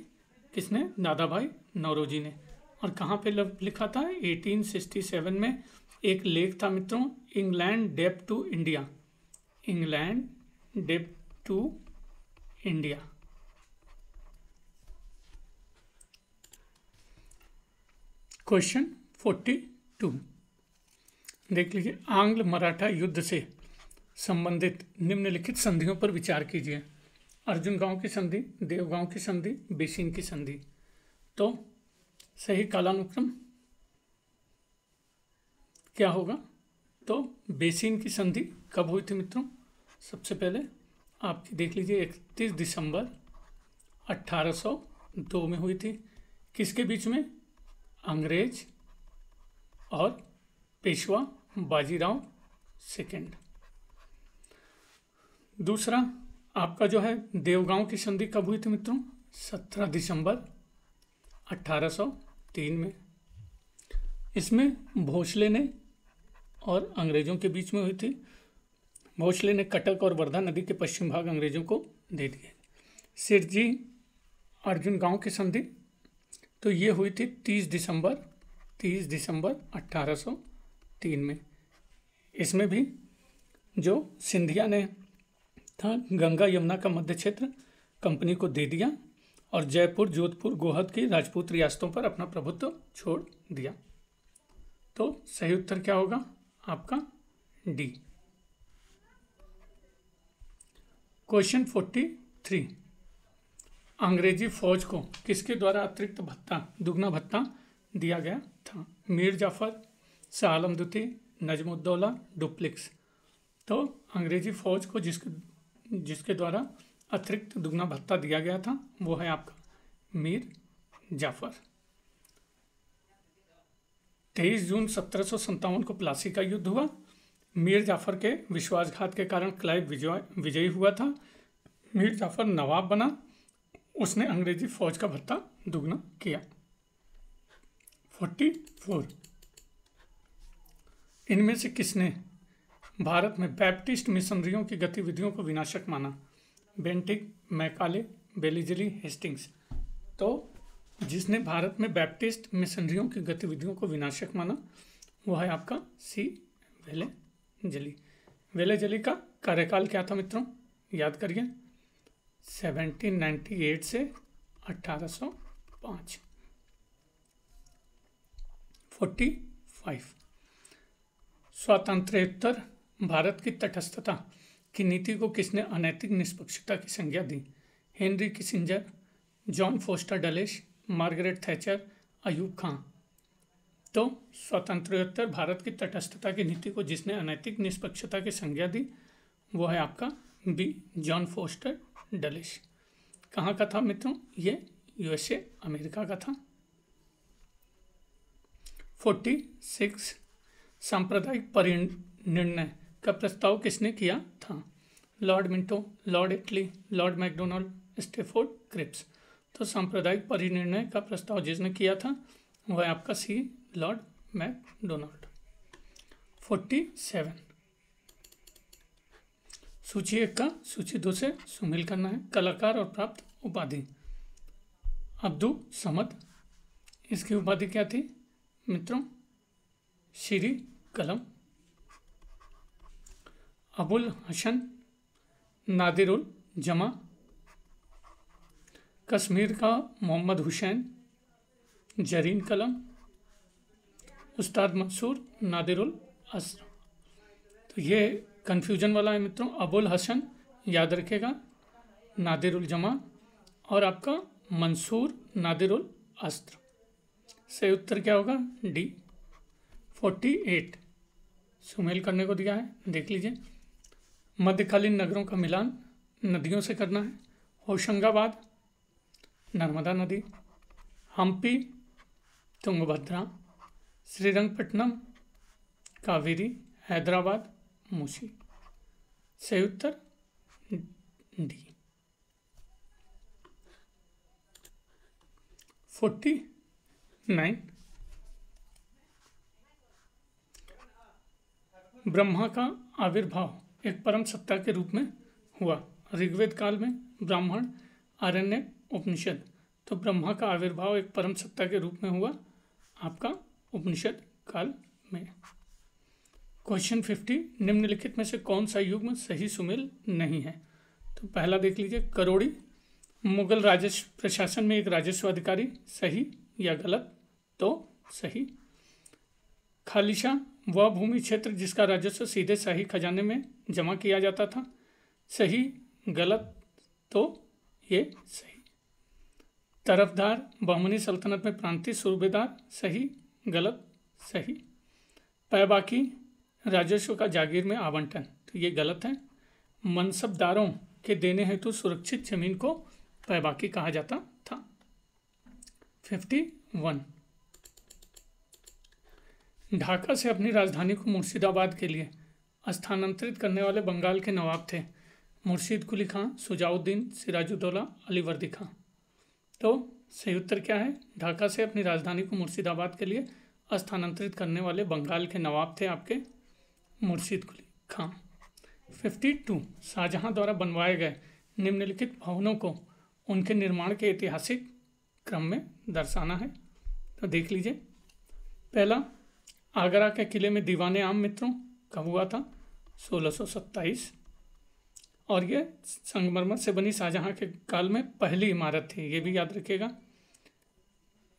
किसने, दादा भाई नौरोजी ने। और कहाँ पे लिखा था, 1867 में एक लेख था मित्रों, इंग्लैंड डेब्ट टू इंडिया, इंग्लैंड डेब्ट टू इंडिया। क्वेश्चन 42, देख लीजिए, आंग्ल मराठा युद्ध से संबंधित निम्नलिखित संधियों पर विचार कीजिए। अर्जुन गांव की संधि, देवगांव की संधि, बेसिन की संधि। तो सही कालानुक्रम क्या होगा, तो बेसिन की संधि कब हुई थी मित्रों, सबसे पहले आपकी देख लीजिए 31 दिसंबर 1802 में हुई थी। किसके बीच में, अंग्रेज और पेशवा बाजीराव सेकंड। दूसरा आपका जो है देवगांव की संधि कब हुई थी मित्रों, 17 दिसंबर 1803 में। इसमें भोसले ने और अंग्रेजों के बीच में हुई थी। भोसले ने कटक और वर्धा नदी के पश्चिम भाग अंग्रेजों को दे दिए। सिरजी अर्जुन गांव की संधि, तो ये हुई थी 30 दिसंबर 1803 में। इसमें भी जो सिंधिया ने था गंगा यमुना का मध्य क्षेत्र कंपनी को दे दिया और जयपुर, जोधपुर, गोहद की राजपूत रियासतों पर अपना प्रभुत्व छोड़ दिया। तो सही उत्तर क्या होगा आपका डी। क्वेश्चन 43, अंग्रेजी फौज को किसके द्वारा अतिरिक्त भत्ता, दुगना भत्ता दिया गया था। मीर जाफर, शाह आलम द्वितीय, नजमुद्दौला, डुप्लेक्स। तो अंग्रेजी फौज को जिसके द्वारा अतिरिक्त दुगना भत्ता दिया गया था वो है आपका मीर जाफर। 23 जून 1757 को प्लासी का युद्ध हुआ। मीर जाफर के विश्वासघात के कारण क्लाइव विजयी हुआ था। मीर जाफर नवाब बना, उसने अंग्रेजी फौज का भत्ता दुगना किया। 44, इनमें से किसने भारत में बैप्टिस्ट मिशनरियों की गतिविधियों को विनाशक माना? Bentinck, Macaulay, Wellesley, Hastings. तो जिसने भारत में बैप्टिस्ट मिशनरियों की गतिविधियों को विनाशक माना वो है आपका सी वेलेजली। वेलेजली का कार्यकाल क्या था मित्रों, याद करिए, 1798 से 1805। 45। स्वातंत्र्योत्तर भारत की तटस्थता की नीति को किसने अनैतिक निष्पक्षता की संज्ञा दी? Henry Kissinger, John Foster Dulles, Margaret Thatcher, Ayub Khan. तो स्वातंत्र्योत्तर भारत की तटस्थता की नीति को जिसने अनैतिक निष्पक्षता की संज्ञा दी वो है आपका बी, जॉन फोस्टर डलेस। कहाँ का था मित्रों, ये यूएसए अमेरिका का था। 46। सांप्रदायिक परिनिर्णय का प्रस्ताव किसने किया था? Lord Minto, Lord Attlee, Lord MacDonald, Stafford Cripps. तो सांप्रदायिक परिनिर्णय का प्रस्ताव जिसने किया था वह है आपका सी, लॉर्ड मैकडोनाल्ड। 47। सूची 1 का सूची 2 से सुमेल करना है। कलाकार और प्राप्त उपाधि। अब्दुल समद, इसकी उपाधि क्या थी मित्रों? श्री कलम। अबुल हसन नादिरुल जमा। कश्मीर का मोहम्मद हुसैन जरीन कलम। उस्ताद मंसूर नादिरुल अस्र। तो ये कन्फ्यूजन वाला है मित्रों। अबुल हसन याद रखेगा, नादिरुल जमा और आपका मंसूर नादिरुल अस्र। सही उत्तर क्या होगा? डी। 48 सुमेल करने को दिया है, देख लीजिए। मध्यकालीन नगरों का मिलान नदियों से करना है। होशंगाबाद नर्मदा नदी, हम्पी तुंगभद्रा, श्रीरंगपट्टनम कावेरी, हैदराबाद मूसी। सही उत्तर डी। 49 ब्रह्मा का आविर्भाव एक परम सत्ता के रूप में हुआ। ऋग्वेद काल में, ब्राह्मण, आरण्यक, उपनिषद। तो ब्रह्मा का आविर्भाव एक परम सत्ता के रूप में हुआ आपका उपनिषद काल में। क्वेश्चन 50, निम्नलिखित में से कौन सा युग्म सही सुमेल नहीं है? तो पहला देख लीजिए, करोड़ी मुगल राजस्व प्रशासन में एक राजस्व अधिकारी। सही या गलत? तो सही। खालिशा वह भूमि क्षेत्र जिसका राजस्व सीधे शाही खजाने में जमा किया जाता था। सही गलत? तो ये सही। तरफदार बहमनी सल्तनत में प्रांतीय सूबेदार। सही गलत? सही। पैबाकी राजस्व का जागीर में आवंटन। तो ये गलत है। मनसबदारों के देने हेतु सुरक्षित जमीन को पैबाकी कहा जाता था। 51 ढाका से अपनी राजधानी को मुर्शिदाबाद के लिए स्थानांतरित करने वाले बंगाल के नवाब थे। मुर्शीद कुली खां, सुजाउद्दीन, सिराजुद्दौला, अलीवर्दी खां। तो सही उत्तर क्या है? ढाका से अपनी राजधानी को मुर्शिदाबाद के लिए स्थानांतरित करने वाले बंगाल के नवाब थे आपके मुर्शीद कुली खां। 52 शाहजहां द्वारा बनवाए गए निम्नलिखित भवनों को उनके निर्माण के ऐतिहासिक क्रम में दर्शाना है। तो देख लीजिए, पहला आगरा के किले में दीवाने आम मित्रों कब हुआ था? 1627। और ये संगमरमर से बनी शाहजहां के काल में पहली इमारत थी, ये भी याद रखिएगा।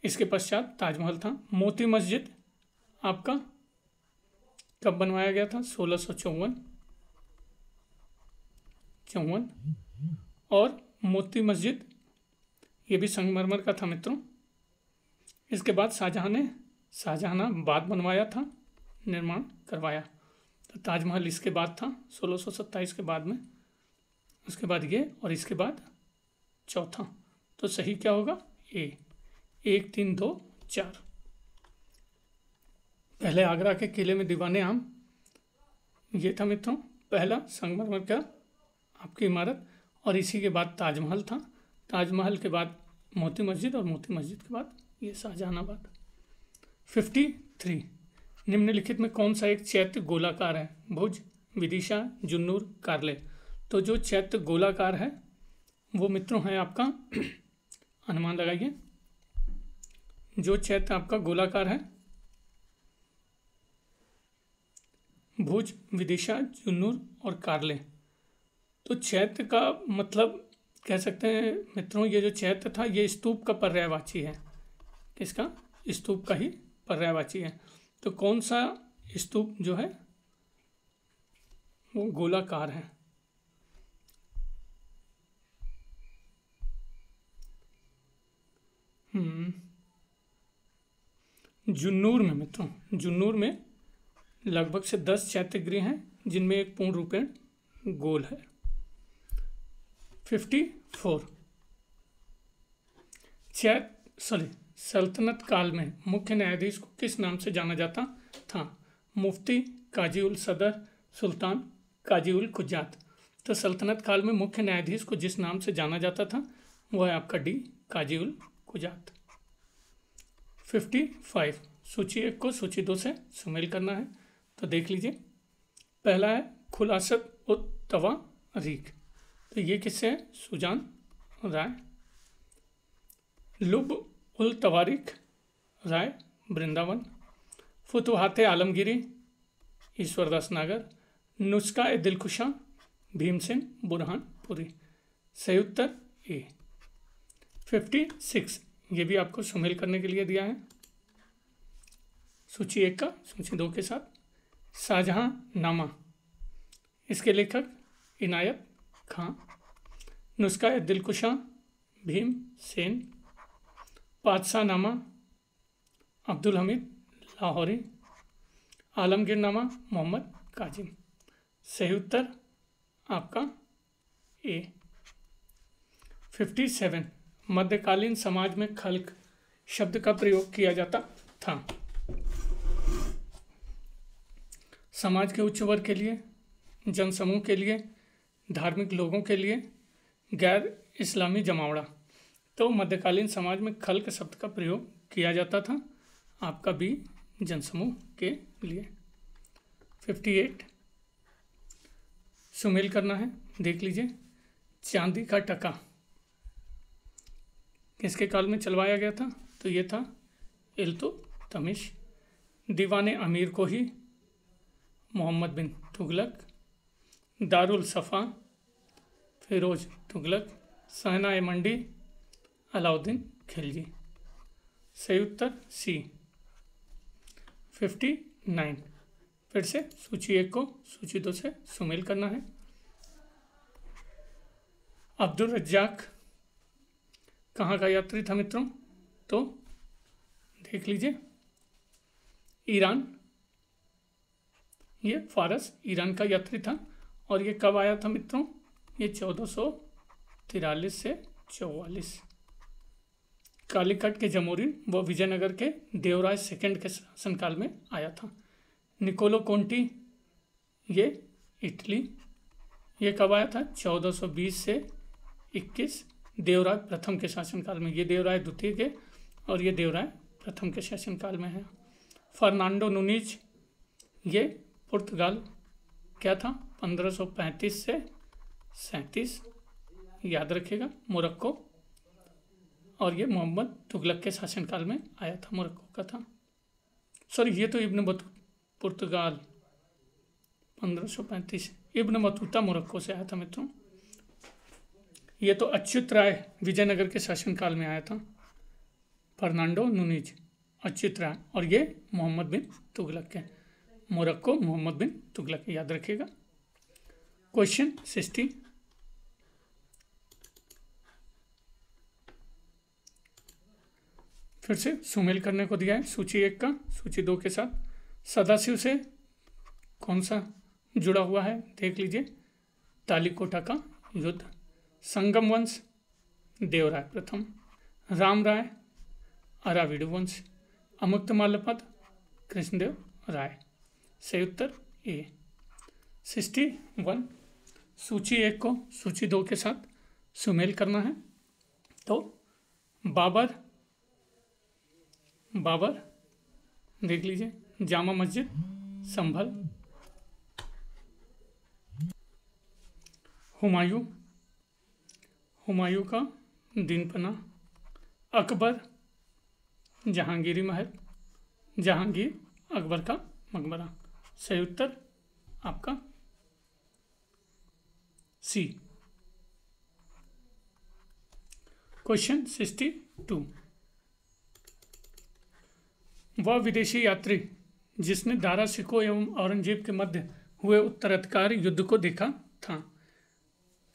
इसके पश्चात ताजमहल था। मोती मस्जिद आपका कब बनवाया गया था? 1654। और मोती मस्जिद ये भी संगमरमर का था मित्रों। इसके बाद शाहजहानाबाद बनवाया था, निर्माण करवाया। तो ताजमहल इसके बाद था 1627 के बाद में। उसके बाद ये और इसके बाद चौथा। तो सही क्या होगा? ए। 1 3 2 4। पहले आगरा के किले में दीवाने आम ये था मित्रों, पहला संगमरमर का आपकी इमारत। और इसी के बाद ताजमहल था। ताजमहल के बाद मोती मस्जिद और मोती मस्जिद के बाद ये शाहजहानाबाद। 53 निम्नलिखित में कौन सा एक चैत्य गोलाकार है? भुज, विदिशा, जुन्नूर, कारले। तो जो चैत्य गोलाकार है वो मित्रों है आपका अनुमान लगाइए। जो चैत्य आपका गोलाकार है, भुज, विदिशा, जुन्नूर और कारले। तो चैत्य का मतलब कह सकते हैं मित्रों, ये जो चैत्य था ये स्तूप का पर्यायवाची है। किसका? स्तूप का ही पर्यायवाची है। तो कौन सा स्तूप जो है वो गोलाकार है? जुन्नूर में मित्रों, जुन्नूर में लगभग से 10 चैत्यगृह हैं जिनमें एक पूर्ण रूपेण गोल है। 54 सल्तनत काल में मुख्य न्यायाधीश को किस नाम से जाना जाता था? मुफ्ती, काजी उल सदर, सुल्तान, काजी उल कुजात। तो सल्तनत काल में मुख्य न्यायाधीश को जिस नाम से जाना जाता था वो है आपका डी, काजी उल कुजात। 55 सूची 1 को सूची 2 से सुमेल करना है। तो देख लीजिए, पहला है खुलासत उत तवारीख। तो ये किससे है? सुजान राय। लुब उल तवारीख राय, वृंदावन। फुतुहाते आलमगिरी, ईश्वरदास नागर। नुस्खा ए दिलकुशा, भीमसेन बुरहानपुरी। सही उत्तर ए। 56 ये भी आपको सुमेल करने के लिए दिया है सूची 1 का सूची 2 के साथ। शाहजहां नामा, इसके लेखक इनायत खां। नुस्खा ए दिलकुशा, भीम सेन। पातशाह नामा, अब्दुल हमीद लाहौरी। आलमगीर नामा, मोहम्मद काजिम। सही उत्तर आपका ए। 57 मध्यकालीन समाज में खल्क शब्द का प्रयोग किया जाता था। समाज के उच्च वर्ग के लिए, जनसमूह के लिए, धार्मिक लोगों के लिए, गैर इस्लामी जमावड़ा। तो मध्यकालीन समाज में खल्क शब्द का प्रयोग किया जाता था आपका बी, जनसमूह के लिए। 58 सुमेल करना है, देख लीजिए। चांदी का टका किसके काल में चलवाया गया था? तो ये था इल्तुतमिश। दीवाने अमीर को ही, मोहम्मद बिन तुगलक। दारुल सफ़ा, फिरोज तुगलक। सहना ए मंडी, अलाउद्दीन खिलजी। सही उत्तर सी। 59 फिर से सूची 1 को सूची 2 से सुमेल करना है। अब्दुल रज्जाक कहाँ का यात्री था मित्रों? तो देख लीजिए, ईरान, ये फारस ईरान का यात्री था। और ये कब आया था मित्रों? ये 1443 से 44। कालीकट के जमोरिन व विजयनगर के देवराज सेकंड के शासनकाल में आया था। निकोलो कोंटी, ये इटली, ये कब आया था? 1420 से 21 देवराज प्रथम के शासनकाल में। ये देवराज द्वितीय के और ये देवराज प्रथम के शासनकाल में है। फर्नांडो नुनीज, ये पुर्तगाल क्या था? 1535 से 37 याद रखिएगा, मोरक्को। और ये मोहम्मद तुगलक के शासनकाल में आया था, मोरक्को का था। सॉरी, ये तो इब्न बतूता पुर्तगाल 1535, इब्न बतूता मोरक्को से आया था मित्रों। ये तो अच्युत राय विजयनगर के शासनकाल में आया था। फर्नांडो नुनीज, अच्युत राय, और ये मोहम्मद बिन तुगलक के, मोरक्को मोहम्मद बिन तुगलक, याद रखिएगा। क्वेश्चन 60 फिर से सुमेल करने को दिया है सूची 1 का सूची 2 के साथ। सदाशिव से कौन सा जुड़ा हुआ है? देख लीजिए, तालीकोटा का युद्ध। संगम वंश, देवराय प्रथम। राम राय, अराविडु वंश। अमुक्तमाल्यपद, कृष्णदेव राय। सही उत्तर ए। 61 सूची 1 को सूची 2 के साथ सुमेल करना है। तो बाबर देख लीजिए, जामा मस्जिद, संभल। हुमायूं, हुमायूं का दीनपना। अकबर, जहांगीरी महल, जहांगीर अकबर का मकबरा। सही उत्तर आपका सी। क्वेश्चन 62। वह विदेशी यात्री जिसने दारा शिकोह एवं औरंगजेब के मध्य हुए उत्तराधिकार युद्ध को देखा था।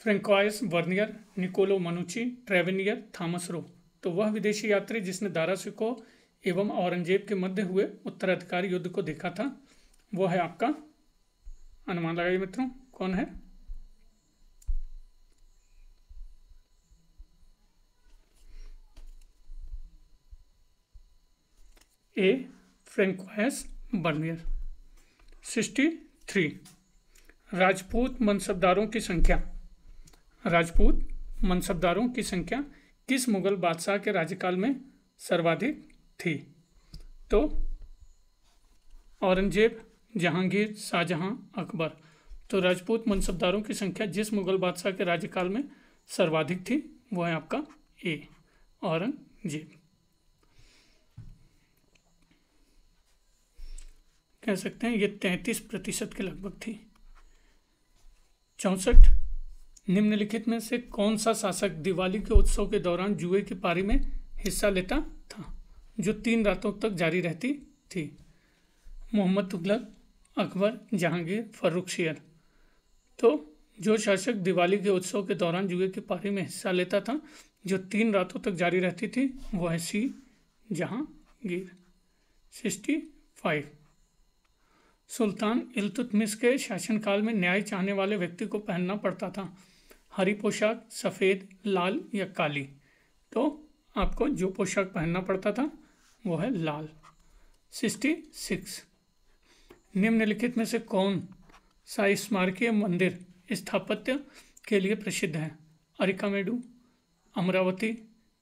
François Bernier, Niccolo मनुची, ट्रेवेनियर, Thomas Roe. तो वह विदेशी यात्री जिसने दारा शिकोह एवं औरंगजेब के मध्य हुए उत्तराधिकारी युद्ध को देखा था, वो है आपका, अनुमान लगाइए मित्रों, कौन है? ए, फ्रेंकोइस बर्नियर। 63। राजपूत मनसबदारों की संख्या, राजपूत मनसबदारों की संख्या किस मुगल बादशाह के राज्यकाल में सर्वाधिक थी? तो औरंगजेब, जहांगीर, शाहजहां, अकबर। तो राजपूत मनसबदारों की संख्या जिस मुगल बादशाह के राज्यकाल में सर्वाधिक थी वो है आपका ए, औरंगजेब। कह सकते हैं ये 33% के लगभग थी। 64। निम्नलिखित में से कौन सा शासक दिवाली के उत्सव के दौरान जुए की पारी में हिस्सा लेता था जो 3 रातों तक जारी रहती थी? मोहम्मद तुगलक, अकबर, जहांगीर, फर्रुखसियर। तो जो शासक दिवाली के उत्सव के दौरान जुए की पारी में हिस्सा लेता था जो 3 रातों तक जारी रहती थी वो है सी, जहांगीर। 65। सुल्तान इल्तुतमिश के शासनकाल में न्याय चाहने वाले व्यक्ति को पहनना पड़ता था हरी पोशाक, सफ़ेद, लाल या काली। तो आपको जो पोशाक पहनना पड़ता था वो है लाल। 66। निम्नलिखित में से कौन सा स्मारकीय मंदिर स्थापत्य के लिए प्रसिद्ध है? अरिकामेडु, अमरावती,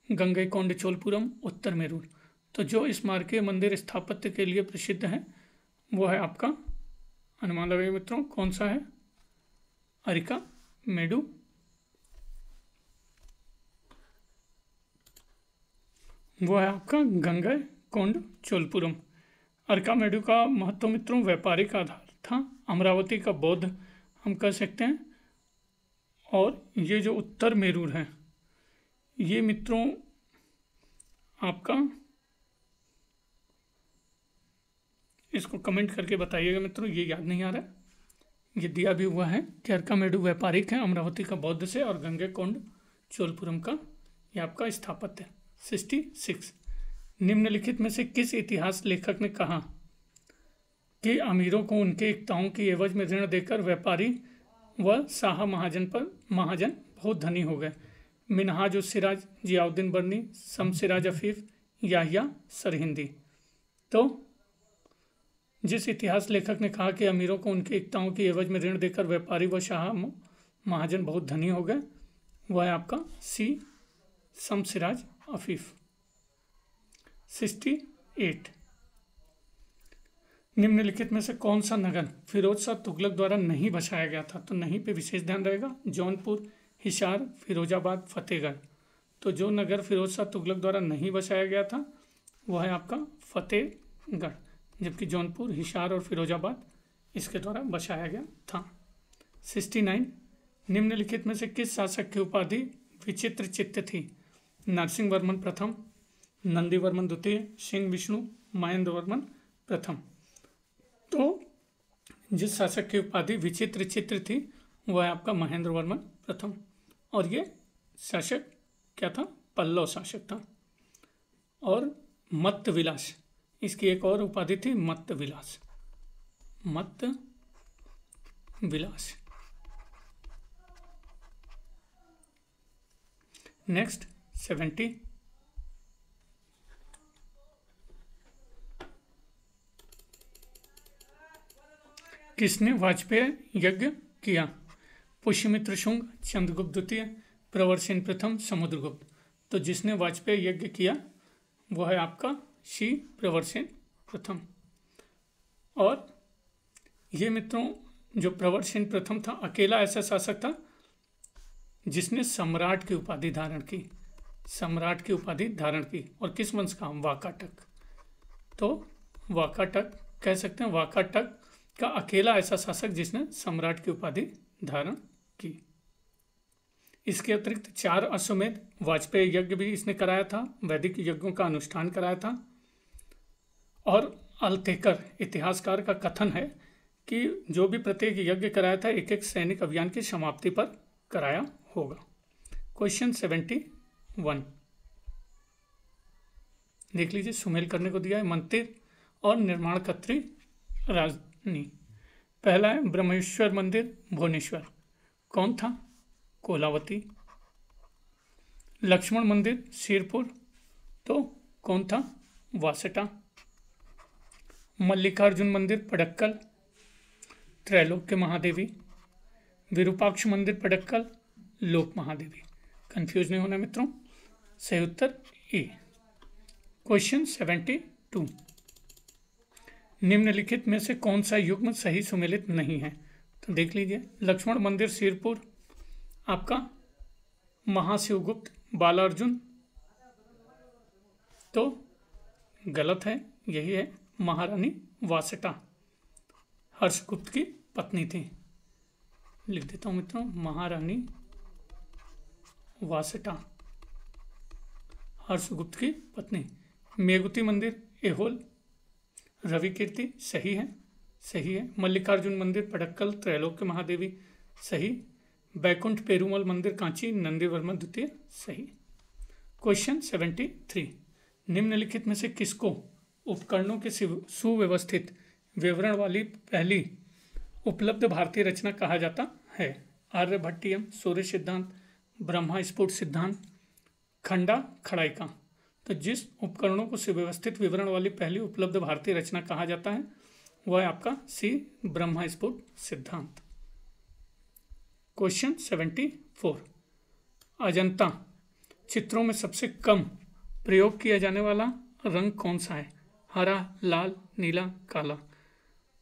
गंगईकोंड चोलपुरम, उत्तर मेरूर। तो जो स्मारकीय मंदिर स्थापत्य के लिए प्रसिद्ध है वो है आपका, अनुमान लगाइए मित्रों, कौन सा है? अरिकामेडु। वो है आपका गंगईकोंड चोलपुरम। अरिकामेडु का महत्व मित्रों व्यापारिक आधार था, अमरावती का बौद्ध हम कह सकते हैं, और ये जो उत्तर मेरूर है ये मित्रों आपका, इसको कमेंट करके बताइएगा मित्रों, ये याद नहीं आ रहा है। ये दिया भी हुआ है कि अरिकामेडु व्यापारिक है, अमरावती का बौद्ध से, और गंगईकोंड चोलपुरम का ये आपका स्थापत्य। 66। निम्नलिखित में से किस इतिहास लेखक ने कहा कि अमीरों को उनके एकताओं की एवज में ऋण देकर व्यापारी व शाह महाजन बहुत धनी हो गए? मिनहाज उस सिराज, जियाउद्दीन बर्नी, शमसिराज अफीफ, याहिया सरहिंदी। तो जिस इतिहास लेखक ने कहा कि अमीरों को उनके एकताओं की एवज में ऋण देकर व्यापारी व शाह महाजन बहुत धनी हो गए, वह है आपका सी, शमसिराज अफीफ। 68। निम्नलिखित में से कौन सा नगर फिरोज शाह तुगलक द्वारा नहीं बसाया गया था? तो नहीं पे विशेष ध्यान रहेगा। जौनपुर, हिसार, फिरोजाबाद, फतेहगढ़। तो जो नगर फिरोज शाह तुगलक द्वारा नहीं बसाया गया था वह है आपका फतेहगढ़, जबकि जौनपुर, हिसार और फिरोजाबाद इसके द्वारा बसाया गया था। 69। निम्नलिखित में से किस शासक की उपाधि विचित्र चित्त थी? नरसिंह वर्मन प्रथम, नंदी वर्मन द्वितीय, सिंह विष्णु, महेंद्र वर्मन प्रथम। तो जिस शासक की उपाधि विचित्र चित्र थी वह है आपका महेंद्र वर्मन प्रथम, और ये शासक क्या था? पल्लव शासक था। और मत्त विलास, इसकी एक और उपाधि थी मत्त विलास, मत्त विलास। नेक्स्ट 70। किसने वाजपेयी यज्ञ किया? पुष्यमित्र शुंग, चंद्रगुप्त द्वितीय, प्रवरसेन प्रथम, समुद्रगुप्त। तो जिसने वाजपेयी यज्ञ किया वह है आपका सी, प्रवरसेन प्रथम। और ये मित्रों जो प्रवरसेन प्रथम था अकेला ऐसा शासक था जिसने सम्राट की उपाधि धारण की, सम्राट की उपाधि धारण की, और किस वंश का? वाकाटक। तो वाकाटक कह सकते हैं, वाकाटक का अकेला ऐसा शासक जिसने सम्राट की उपाधि धारण की। इसके अतिरिक्त 4 अश्वमेध वाजपेयी यज्ञ भी इसने कराया था, वैदिक यज्ञों का अनुष्ठान कराया था। और अल्तेकर इतिहासकार का कथन है कि जो भी प्रत्येक यज्ञ कराया था एक एक सैनिक अभियान की समाप्ति पर कराया होगा। क्वेश्चन 71 देख लीजिए, सुमेल करने को दिया है। मंदिर और निर्माण कत्री राजनी। पहला है ब्रह्मेश्वर मंदिर भुवनेश्वर, कौन था? कोलावती। लक्ष्मण मंदिर सिरपुर, तो कौन था? वासटा। मल्लिकार्जुन मंदिर पडक्कल, त्रैलोक्य महादेवी। विरूपाक्ष मंदिर पडक्कल, लोक महादेवी। कंफ्यूज नहीं होना मित्रों, सही उत्तर ए। क्वेश्चन 72 निम्नलिखित में से कौन सा युग्म सही सुमेलित नहीं है? तो देख लीजिए, लक्ष्मण मंदिर सिरपुर आपका महाशिवगुप्त बालार्जुन, तो गलत है, यही है महारानी वासटा, हर्षगुप्त की पत्नी थी। लिख देता हूं मित्रों, महारानी वासटा हर्षगुप्त की पत्नी। मेघुती मंदिर एहोल, रवि कीर्ति, सही है, सही है। मल्लिकार्जुन मंदिर पडक्कल, त्रैलोक्य महादेवी, सही। बैकुंठ पेरुमल मंदिर कांची, नंदीवर्मन द्वितीय, सही। क्वेश्चन 73 निम्नलिखित में से किसको उपकरणों के सुव्यवस्थित विवरण वाली पहली उपलब्ध भारतीय रचना कहा जाता है? आर्यभट्टियम, सूर्य सिद्धांत, ब्रह्मा स्फुट सिद्धांत, खंडा खड़ाइका। तो जिस उपकरणों को सुव्यवस्थित विवरण वाली पहली उपलब्ध भारतीय रचना कहा जाता है वह है आपका सी, ब्रह्मा स्फुट सिद्धांत। क्वेश्चन 74 अजंता चित्रों में सबसे कम प्रयोग किया जाने वाला रंग कौन सा है? हरा, लाल, नीला, काला।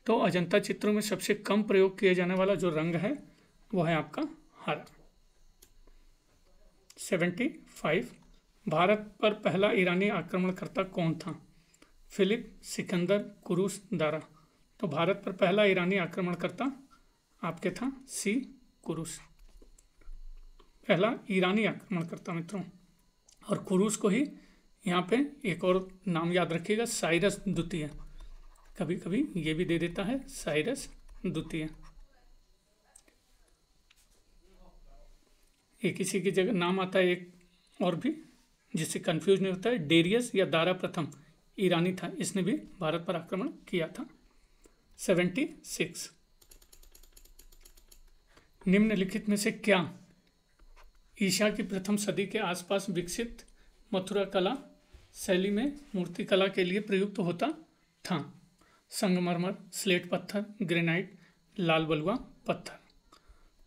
तो अजंता चित्रों में सबसे कम प्रयोग किया जाने वाला जो रंग है वो है आपका हरा। 75 भारत पर पहला ईरानी आक्रमणकर्ता कौन था? फिलिप, सिकंदर, कुरूस, दारा। तो भारत पर पहला ईरानी आक्रमणकर्ता आपके था सी, कुरूस, पहला ईरानी आक्रमणकर्ता मित्रों। और कुरूस को ही यहाँ पे एक और नाम याद रखिएगा, साइरस द्वितीय, कभी कभी ये भी दे देता है, साइरस द्वितीय। एक इसी की जगह नाम आता है एक और भी जिससे कंफ्यूज नहीं होता है, डेरियस या दारा प्रथम ईरानी था, इसने भी भारत पर आक्रमण किया था। 76 निम्नलिखित में से क्या ईसा की प्रथम सदी के आसपास विकसित मथुरा कला शैली में मूर्ति कला के लिए प्रयुक्त होता था? संगमरमर, स्लेट पत्थर, ग्रेनाइट, लाल बलुआ पत्थर।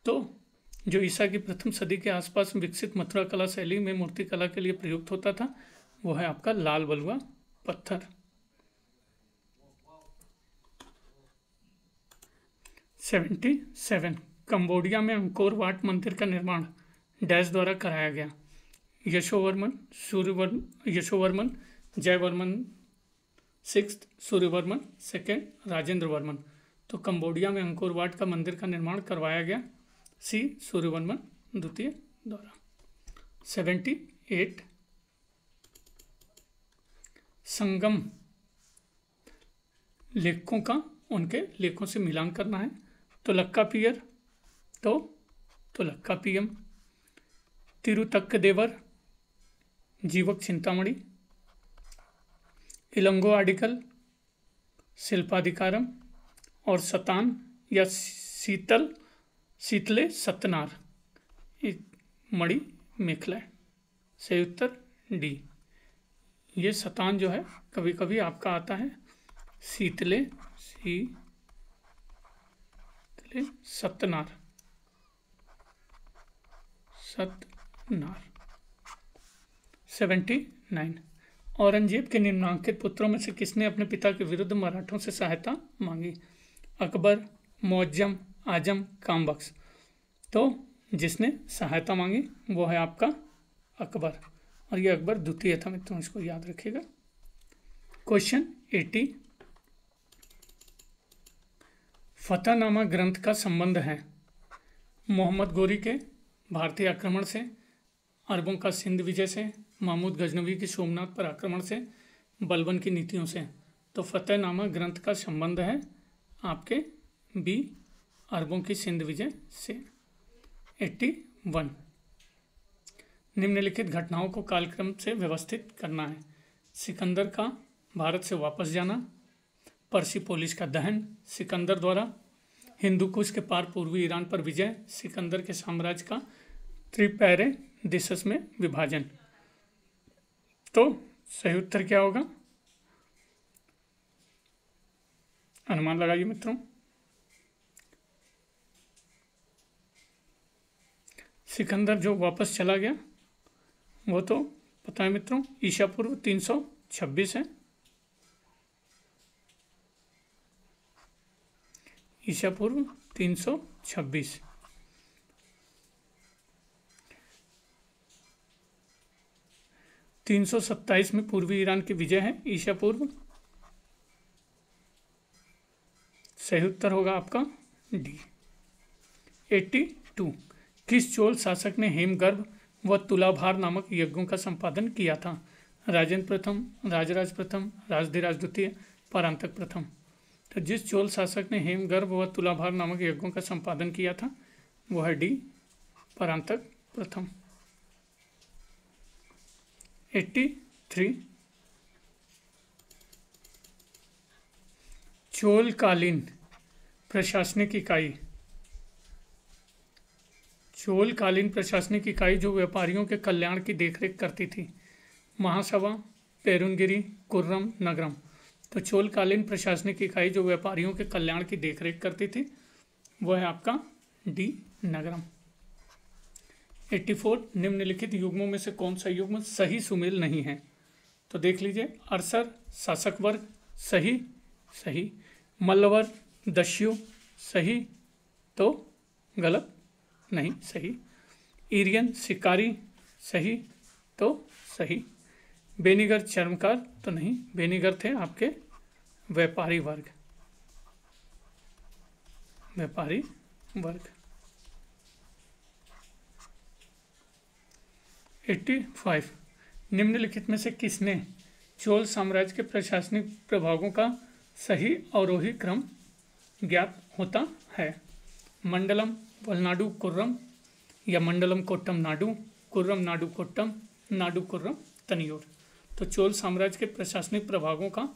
तो जो ईसा की प्रथम सदी के आसपास विकसित मथुरा कला शैली में मूर्ति कला के लिए प्रयुक्त होता था वो है आपका लाल बलुआ पत्थर। 77 कंबोडिया में अंकोर वाट मंदिर का निर्माण डैश द्वारा कराया गया? यशोवर्मन, यशोवर्मन, जयवर्मन 6, सूर्यवर्मन 2, राजेंद्र वर्मन। तो कंबोडिया में अंकोर वाट का मंदिर का निर्माण करवाया गया सी, सूर्यवर्मन द्वितीय द्वारा। 78 संगम लेखकों का उनके लेखों से मिलान करना है। तुलक्कापियर, तो तुलक्कापियम, तिरुतक्कदेवर, जीवक चिंतामणि, इलंगो आर्टिकल, शिल्पाधिकारम, और सतान या शीतले सतनार मणि मेखला। सही उत्तर डी। ये सतान जो है कभी कभी आपका आता है शीतले सतनार, सतनार। 79 औरंगजेब के निम्नांकित पुत्रों में से किसने अपने पिता के विरुद्ध मराठों से सहायता मांगी? अकबर, मुअज्जम, आजम, कामबख्श। तो जिसने सहायता मांगी वो है आपका अकबर, और ये अकबर द्वितीय था मित्रों, इसको याद रखिएगा। क्वेश्चन 80, फतहनामा ग्रंथ का संबंध है मोहम्मद गोरी के भारतीय आक्रमण से, अरबों का सिंध विजय से, महमूद गजनवी की सोमनाथ पर आक्रमण से, बलबन की नीतियों से। तो फतहनामा ग्रंथ का संबंध है आपके बी, अरबों की सिंध विजय से। 81, निम्नलिखित घटनाओं को कालक्रम से व्यवस्थित करना है। सिकंदर का भारत से वापस जाना, पर्सिपोलिस का दहन, सिकंदर द्वारा हिंदू कुश के पार पूर्वी ईरान पर विजय, सिकंदर के साम्राज्य का त्रिपैरे दिशस में विभाजन। तो सही उत्तर क्या होगा, अनुमान लगाइए मित्रों। सिकंदर जो वापस चला गया वो तो पता है मित्रों, ईसा पूर्व 326 है, ईसा पूर्व 326। तीन सौ 27 में पूर्वी ईरान की विजय है, ईसा पूर्व। सही उत्तर होगा आपका डी। 82, किस चोल शासक ने हेमगर्भ व तुलाभार नामक यज्ञों का संपादन किया था? राजेंद्र प्रथम, राजराज प्रथम, राजधिराज द्वितीय, परांतक प्रथम। तो जिस चोल शासक ने हेमगर्भ व तुलाभार नामक यज्ञों का संपादन किया था वो है डी, परांतक प्रथम। 83, चोलकालीन प्रशासनिक इकाई, चोलकालीन प्रशासनिक इकाई जो व्यापारियों के कल्याण की देखरेख करती थी, महासभा, पेरुनगिरी, कुर्रम, नगरम। तो चोलकालीन प्रशासनिक इकाई जो व्यापारियों के कल्याण की देखरेख करती थी वो है आपका डी, नगरम। 84, निम्नलिखित युग्मों में से कौन सा युग्म सही सुमेल नहीं है? तो देख लीजिए, अरसर, शासक वर्ग, सही, सही, मल्लवर, दस्यु, सही, तो गलत, नहीं, सही, ईरियन, शिकारी, सही, तो सही, बेनीगर, चर्मकार, तो नहीं, बेनीगर थे आपके व्यापारी वर्ग, व्यापारी वर्ग। 85, निम्नलिखित में से किसने चोल साम्राज्य के प्रशासनिक प्रभागों का सही अवरोही क्रम ज्ञात होता है? मंडलम, वलनाडु, कुर्रम, या मंडलम कोट्टम नाडु, कुर्रम नाडु कोट्टम, नाडु कुर्रम तनियोर। तो चोल साम्राज्य के प्रशासनिक प्रभागों का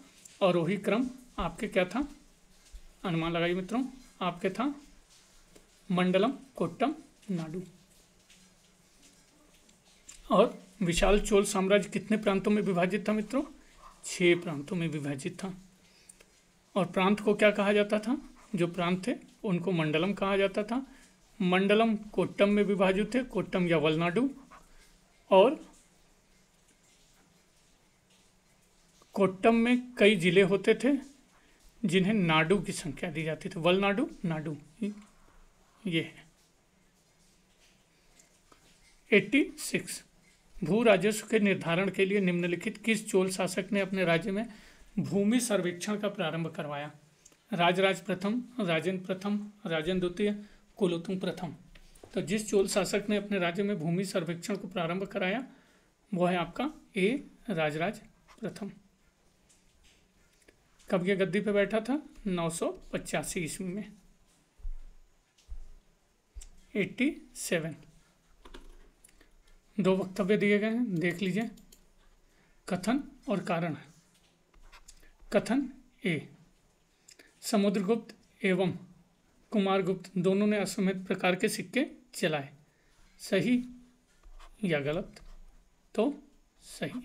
अवरोही क्रम आपके क्या था, अनुमान लगाइए मित्रों, आपके था मंडलम, कोट्टम, नाडु। और विशाल चोल साम्राज्य कितने प्रांतों में विभाजित था मित्रों? 6 प्रांतों में विभाजित था। और प्रांत को क्या कहा जाता था? जो प्रांत थे उनको मंडलम कहा जाता था। मंडलम कोट्टम में विभाजित थे, कोट्टम या वलनाडु, और कोट्टम में कई जिले होते थे जिन्हें नाडु की संख्या दी जाती थी। वलनाडु, नाडु, ये है। 86, भू राजस्व के निर्धारण के लिए निम्नलिखित किस चोल शासक ने अपने राज्य में भूमि सर्वेक्षण का प्रारंभ करवाया? राजराज प्रथम, राजेंद्र प्रथम, राजेंद्र द्वितीय, कुलोत्तुंग प्रथम। तो जिस चोल शासक ने अपने राज्य में भूमि सर्वेक्षण को प्रारंभ कराया वो है आपका ए, राजराज प्रथम। कब ये गद्दी पे बैठा था? 985 ईस्वी में। 87, 2 वक्तव्य दिए गए हैं, देख लीजिए, कथन और कारण। कथन ए, समुद्रगुप्त एवं कुमारगुप्त दोनों ने असमयिक प्रकार के सिक्के चलाए, सही या गलत? तो सही।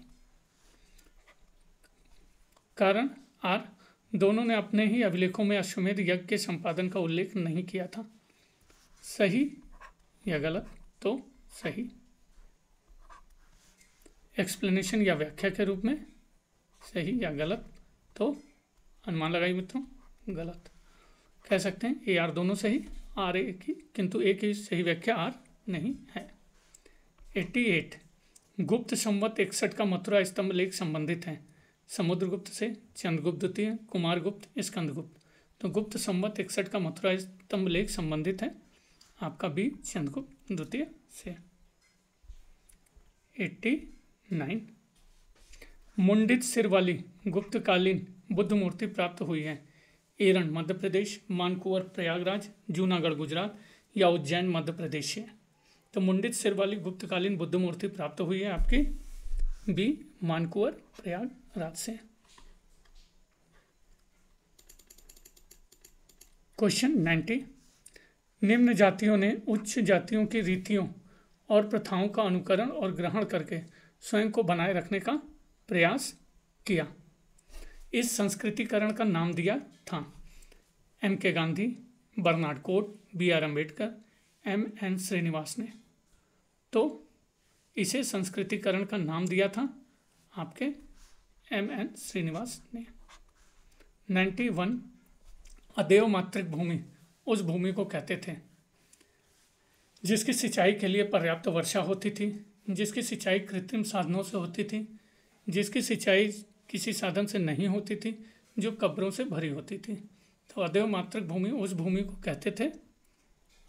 कारण आर, दोनों ने अपने ही अभिलेखों में अश्वमेध यज्ञ के संपादन का उल्लेख नहीं किया था, सही या गलत? तो सही। एक्सप्लेनेशन या व्याख्या के रूप में, सही या गलत? तो अनुमान लगाइए मित्रों, गलत। कह सकते हैं ए आर दोनों सही, आर ए की, किंतु ए की सही व्याख्या आर नहीं है। 88 गुप्त संवत 61 का मथुरा स्तंभ लेख संबंधित है। समुद्रगुप्त से, चंद्रगुप्त द्वितीय, कुमारगुप्त, स्कंदगुप्त। तो गुप्त संवत 61 का मथुरा स्तंभ लेख संबंधित है आपका बी चंद्रगुप्त द्वितीय से। 89 मुंडित सिर वाली गुप्तकालीन बुद्ध मूर्ति प्राप्त हुई है। एरन मध्य प्रदेश, मानकुवर प्रयागराज, जूनागढ़ गुजरात या उज्जैन मध्य प्रदेश से। तो मुंडित सिर वाली गुप्तकालीन बुद्ध मूर्ति प्राप्त हुई है आपकी बी मानकुवर प्रयागराज से। क्वेश्चन 90 निम्न जातियों ने उच्च जातियों की रीतियों और प्रथाओं का अनुकरण और ग्रहण करके स्वयं को बनाए रखने का प्रयास किया। इस संस्कृतिकरण का नाम दिया था M.K. गांधी, बर्नार्ड कोट, B.R. अम्बेडकर, M.N. श्रीनिवास ने। तो इसे संस्कृतिकरण का नाम दिया था आपके M.N. श्रीनिवास ने। 91 अदेव मातृक भूमि उस भूमि को कहते थे जिसकी सिंचाई के लिए पर्याप्त वर्षा होती थी, जिसकी सिंचाई कृत्रिम साधनों से होती थी, जिसकी सिंचाई किसी साधन से नहीं होती थी, जो कब्रों से भरी होती थी। तो अदेव मातृक भूमि उस भूमि को कहते थे,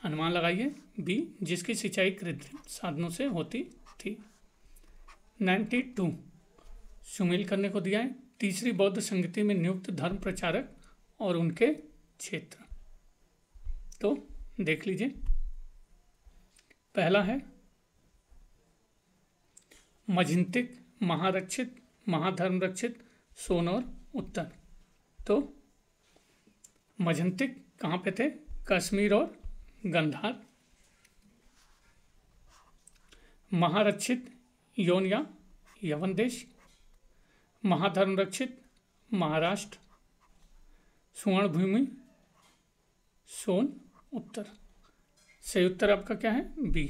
अनुमान लगाइए बी जिसकी सिंचाई कृत्रिम साधनों से होती थी। 92 सुमेल करने को दिया है तीसरी बौद्ध संगति में नियुक्त धर्म प्रचारक और उनके क्षेत्र। तो देख लीजिए, पहला है मझिंतिक, महारक्षित, महाधर्मरक्षित, सोनौर, उत्तर। तो मझंतिक कहाँ पे थे? कश्मीर और गंधार। महारक्षित योन या यवन देश। महाधर्मरक्षित महाराष्ट्र। स्वर्ण भूमि सोन, उत्तर। सही उत्तर आपका क्या है? बी।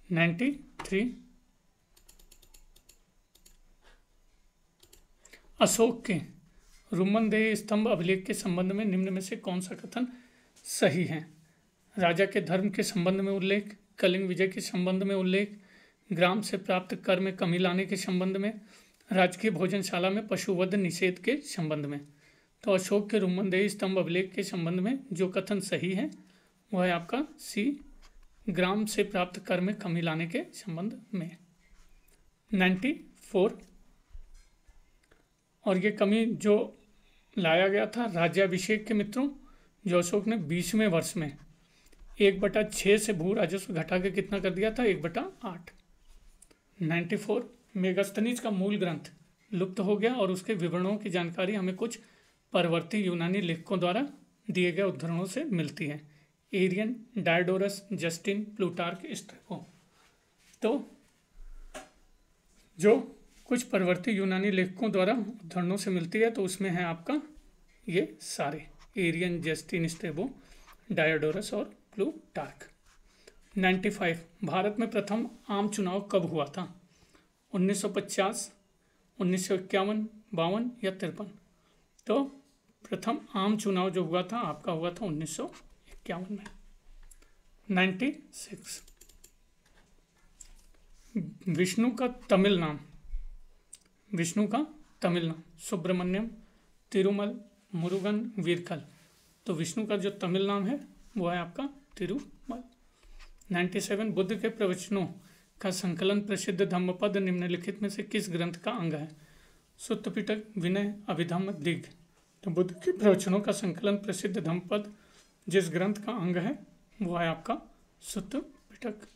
93 अशोक के रुमनदेही स्तंभ अभिलेख के संबंध में निम्न में से कौन सा कथन सही है? राजा के धर्म के संबंध में उल्लेख, कलिंग विजय के संबंध में उल्लेख, ग्राम से प्राप्त कर में कमी लाने के संबंध में, राजकीय भोजनशाला में पशुवध निषेध के संबंध में। तो अशोक के रुमनदेही स्तंभ अभिलेख के संबंध में जो कथन सही है वह है आपका सी, ग्राम से प्राप्त कर में कमी लाने के संबंध में। 94 और ये कमी जो लाया गया था राज्याभिषेक के मित्रों, जो अशोक ने 20वें वर्ष में 1/6 से भू राजस्व घटा के कितना कर दिया था? 1/8। 94 मेगास्थनीज का मूल ग्रंथ लुप्त हो गया और उसके विवरणों की जानकारी हमें कुछ परवर्ती यूनानी लेखकों द्वारा दिए गए उद्धरणों से मिलती है। Arrian, Diodorus, Justin, Plutarch, Strabo. तो जो कुछ परवर्ती यूनानी लेखकों द्वारा उद्धरणों से मिलती है तो उसमें है आपका ये सारे एरियन, जस्टिन, स्ट्रैबो, डायोडोरस और प्लूटार्क। 95 भारत में प्रथम आम चुनाव कब हुआ था? 1950, 1951, 52 या 53? तो प्रथम आम चुनाव जो हुआ था आपका हुआ था 1951 में। 96 विष्णु का तमिल नाम, विष्णु का तमिल नाम सुब्रमण्यम, तिरुमल, मुरुगन, वीरकल। तो विष्णु का जो तमिल नाम है वो है आपका तिरुमल। 97 बुद्ध के प्रवचनों का संकलन प्रसिद्ध धम्मपद निम्नलिखित में से किस ग्रंथ का अंग है? सुत्त पिटक, विनय, अभिधम्म, दिग्ग। तो बुद्ध के प्रवचनों का संकलन प्रसिद्ध धम्मपद जिस ग्रंथ का अंग है वो है आपका सुत्त पिटक।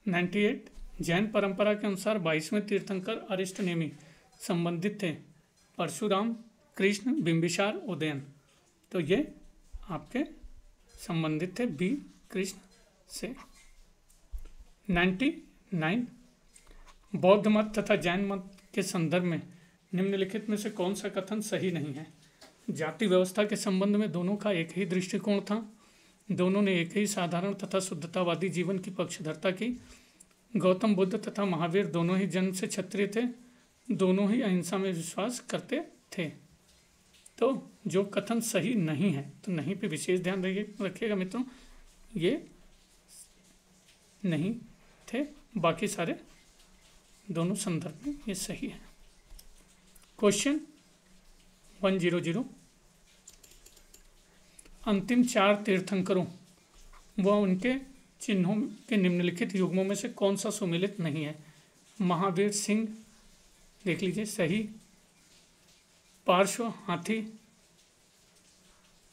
98 जैन परंपरा के अनुसार 22वें तीर्थंकर अरिष्ट नेमि संबंधित थे परशुराम, कृष्ण, बिंबिसार, उदयन। तो ये आपके संबंधित थे बी कृष्ण से। 99 बौद्ध मत तथा जैन मत के संदर्भ में निम्नलिखित में से कौन सा कथन सही नहीं है? जाति व्यवस्था के संबंध में दोनों का एक ही दृष्टिकोण था, दोनों ने एक ही साधारण तथा शुद्धतावादी जीवन की पक्षधरता की। गौतम बुद्ध तथा महावीर दोनों ही जन्म से क्षत्रिय थे, दोनों ही अहिंसा में विश्वास करते थे। तो जो कथन सही नहीं है, तो नहीं पे विशेष ध्यान रखिएगा मित्रों, ये नहीं थे, बाकी सारे दोनों संदर्भ में ये सही है। क्वेश्चन 100, अंतिम 4 तीर्थंकरों व उनके चिन्हों के निम्नलिखित युग्मों में से कौन सा सुमेलित नहीं है? महावीर सिंह, देख लीजिए सही। पार्श्व हाथी,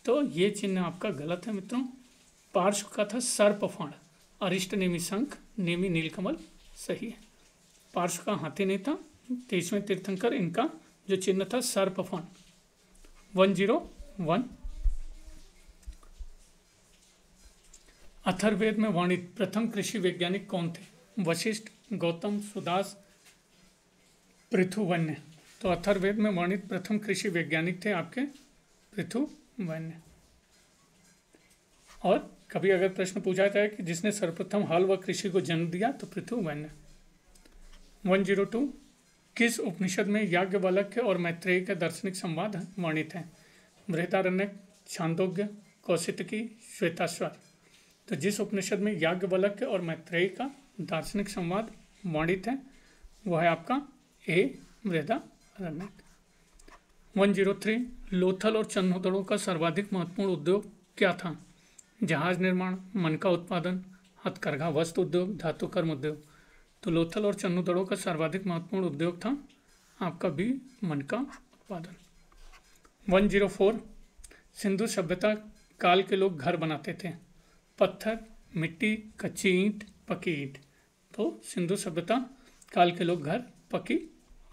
तो ये चिन्ह आपका गलत है मित्रों। पार्श्व का था सर्पफण, अरिष्ट नेमी शंख, नेमी नीलकमल, सही है। पार्श्व का हाथी नहीं था। 23वें तीर्थंकर, इनका जो चिन्ह था सर्पफण। 101, अथर्ववेद में वर्णित प्रथम कृषि वैज्ञानिक कौन थे? वशिष्ठ, गौतम, सुदास, पृथुवन्य। तो अथर्ववेद में वर्णित प्रथम कृषि वैज्ञानिक थे आपके पृथुवन्य। और कभी अगर प्रश्न पूछा जाए कि जिसने सर्वप्रथम हल व कृषि को जन्म दिया, तो पृथुवन्य। 102, किस उपनिषद में याज्ञवल्क्य और मैत्रेयी का दार्शनिक संवाद वर्णित है? बृहदारण्यक, छांदोग्य, कौशितकी, श्वेताश्वर। तो जिस उपनिषद में याज्ञवल्क्य और मैत्रेयी का दार्शनिक संवाद वर्णित है वह है आपका ए, बृहदारण्यक। 103, लोथल और चंदोदड़ों का सर्वाधिक महत्वपूर्ण उद्योग क्या था? जहाज निर्माण, मन का उत्पादन, हथकरघा वस्त्र उद्योग, धातु कर्म उद्योग। तो लोथल और चन्नुदड़ों का सर्वाधिक महत्वपूर्ण उद्योग था आपका बी, मन का उत्पादन। 104, सिंधु सभ्यता काल के लोग घर बनाते थे? पत्थर, मिट्टी, कच्ची ईंट, पक्की ईंट। तो सिंधु सभ्यता काल के लोग घर पक्की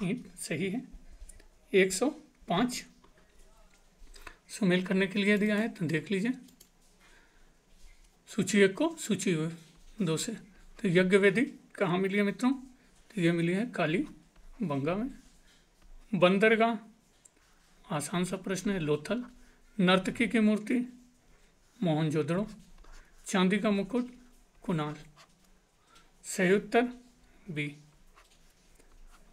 ईंट, सही है। 105, सुमेल करने के लिए दिया है, तो देख लीजिए। सूची 1 को सूची 2 से। तो यज्ञवेदी कहाँ मिली है मित्रों? तो ये मिली है काली बंगा में। बंदरगाह, आसान सा प्रश्न है, लोथल। नर्तकी की मूर्ति, मोहनजोदड़ो। चांदी का मुकुट, कुणाल। सही उत्तर बी।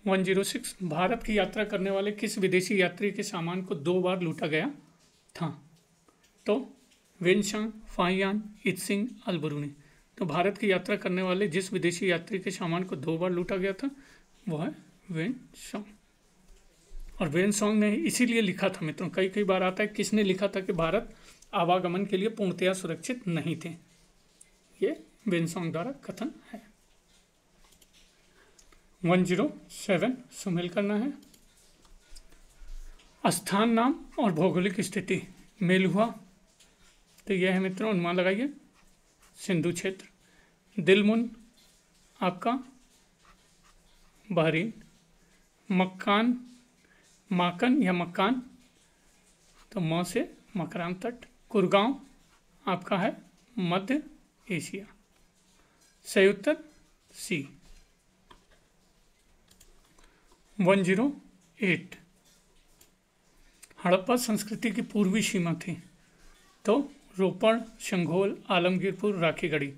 106, भारत की यात्रा करने वाले किस विदेशी यात्री के सामान को 2 बार लूटा गया था? तो वेनसांग, फाहियान, इत्सिंग, अलबरूनी। तो भारत की यात्रा करने वाले जिस विदेशी यात्री के सामान को 2 बार लूटा गया था वह है वेनसांग। और वेनसांग ने इसीलिए लिखा था मित्रों, कई बार आता है किसने लिखा था कि भारत आवागमन के लिए पूर्णतया सुरक्षित नहीं थे। ये वेनसांग द्वारा कथन है। 107, सुमेल करना है। स्थान नाम और भौगोलिक स्थिति मेल हुआ, तो यह है मित्रों, अनुमान लगाइए, सिंधु क्षेत्र। दिलमुन आपका बहरीन। मक्कान, माकन या मक्कान, तो म से मकरान तट। कुरगांव आपका है मध्य एशिया। सही उत्तर सी। 108, हड़प्पा संस्कृति की पूर्वी सीमा थी? तो रोपड़, शंघोल, आलमगीरपुर, राखीगढ़ी।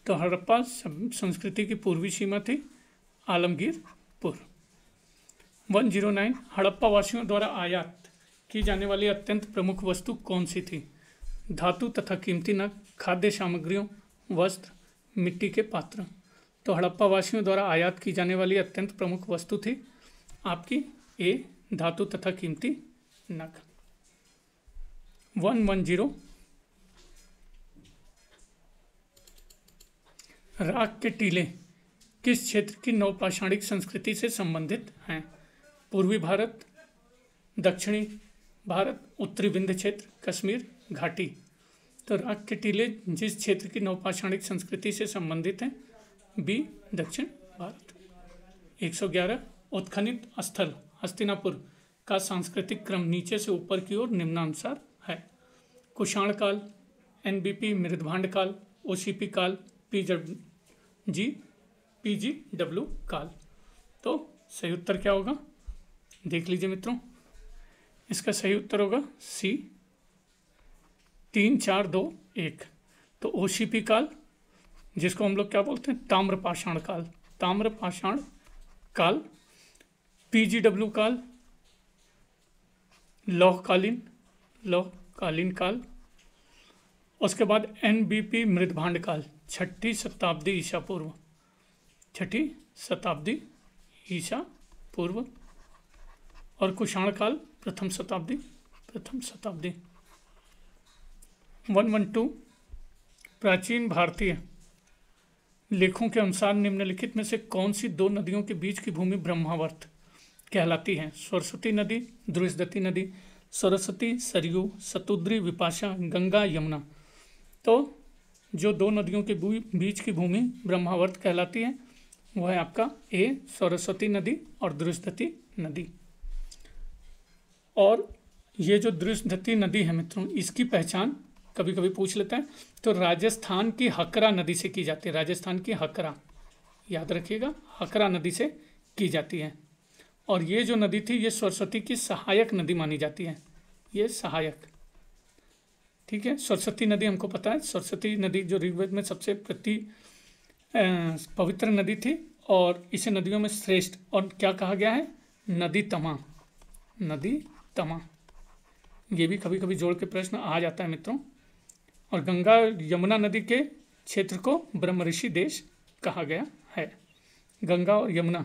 तो हड़प्पा संस्कृति की पूर्वी सीमा थी आलमगीरपुर। 109, हड़प्पा वासियों द्वारा आयात की जाने वाली अत्यंत प्रमुख वस्तु कौन सी थी? धातु तथा कीमती नग, खाद्य सामग्रियों, वस्त्र, मिट्टी के पात्र। तो हड़प्पा वासियों द्वारा आयात की जाने वाली अत्यंत प्रमुख वस्तु थी आपकी ए, धातु तथा कीमती नग। 110, राख के टीले किस क्षेत्र की नवपाषाणिक संस्कृति से संबंधित हैं? पूर्वी भारत, दक्षिणी भारत, उत्तरी विंध्य क्षेत्र, कश्मीर, घाटी। तो राख के टीले जिस क्षेत्र की नवपाषाणिक संस्कृति से संबंधित हैं, बी, दक्षिण भारत। 111, उत्खनित स्थल हस्तिनापुर का सांस्कृतिक क्रम नीचे से ऊपर की ओर निम्नानुसार है? कुषाण काल, एनबीपी मृदभांड काल, ओसीपी काल, पीजीडब्ल्यू काल। तो सही उत्तर क्या होगा? देख लीजिए मित्रों, इसका सही उत्तर होगा सी, 3, 4, 2, 1। तो ओसीपी काल, जिसको हम लोग क्या बोलते हैं, ताम्रपाषाण काल, ताम्रपाषाण काल। पीजीडब्ल्यू काल, लौहकालीन लौह कालीन काल। उसके बाद NBP मृदभांड काल, 6ठी शताब्दी ईसा पूर्व, 6ठी शताब्दी ईसा पूर्व। और कुषाण काल, प्रथम शताब्दी। 112 प्राचीन भारतीय लेखों के अनुसार निम्नलिखित में से कौन सी दो नदियों के बीच की भूमि ब्रह्मावर्त कहलाती है? सरस्वती नदी, द्रुष्दती नदी। सरस्वती सरयू, शतुद्री विपाशा, गंगा यमुना। तो जो दो नदियों के बीच की भूमि ब्रह्मावर्त कहलाती है वह है आपका ए सरस्वती नदी और द्रुष्दती नदी। और ये जो द्रुष्दती नदी है मित्रों, इसकी पहचान कभी कभी पूछ लेता है, तो राजस्थान की हकरा नदी से की जाती है। राजस्थान की हकरा, याद रखिएगा, हकरा नदी से की जाती है। और ये जो नदी थी ये सरस्वती की सहायक नदी मानी जाती है, ये सहायक, ठीक है। सरस्वती नदी हमको पता है, सरस्वती नदी जो ऋग्वेद में सबसे पवित्र नदी थी और इसे नदियों में श्रेष्ठ और क्या कहा गया है? नदी तमा, नदी तमा। ये भी कभी कभी जोड़ के प्रश्न आ जाता है मित्रों। और गंगा यमुना नदी के क्षेत्र को ब्रह्म ऋषि देश कहा गया है। गंगा और यमुना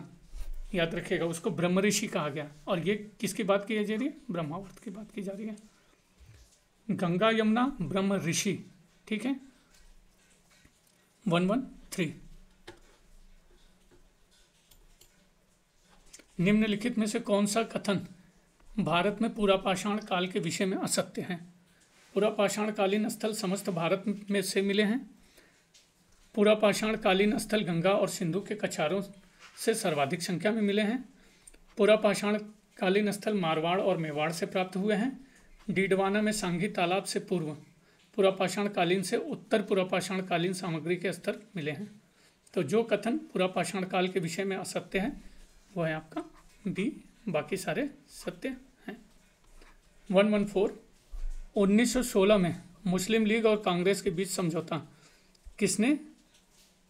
याद रखिएगा, उसको ब्रह्म ऋषि कहा गया। और ये किसकी बात की जा रही है? ब्रह्मावर्त की बात की जा रही है। गंगा यमुना ब्रह्म ऋषि, ठीक है। 113 निम्नलिखित में से कौन सा कथन भारत में पुरापाषाण काल के विषय में असत्य है? पुरापाषाण कालीन स्थल समस्त भारत में से मिले हैं। पुरापाषाण कालीन स्थल गंगा और सिंधु के कछारों से सर्वाधिक संख्या में मिले हैं। पुरापाषाण कालीन स्थल मारवाड़ और मेवाड़ से प्राप्त हुए हैं। डीडवाना में सांघी तालाब से पूर्व पुरापाषाण कालीन से उत्तर पुरापाषाण कालीन सामग्री के स्तर मिले हैं। तो जो कथन पुरापाषाण काल के विषय में असत्य है वह है आपका बी, बाकी सारे सत्य हैं। 114 1916 में मुस्लिम लीग और कांग्रेस के बीच समझौता किसने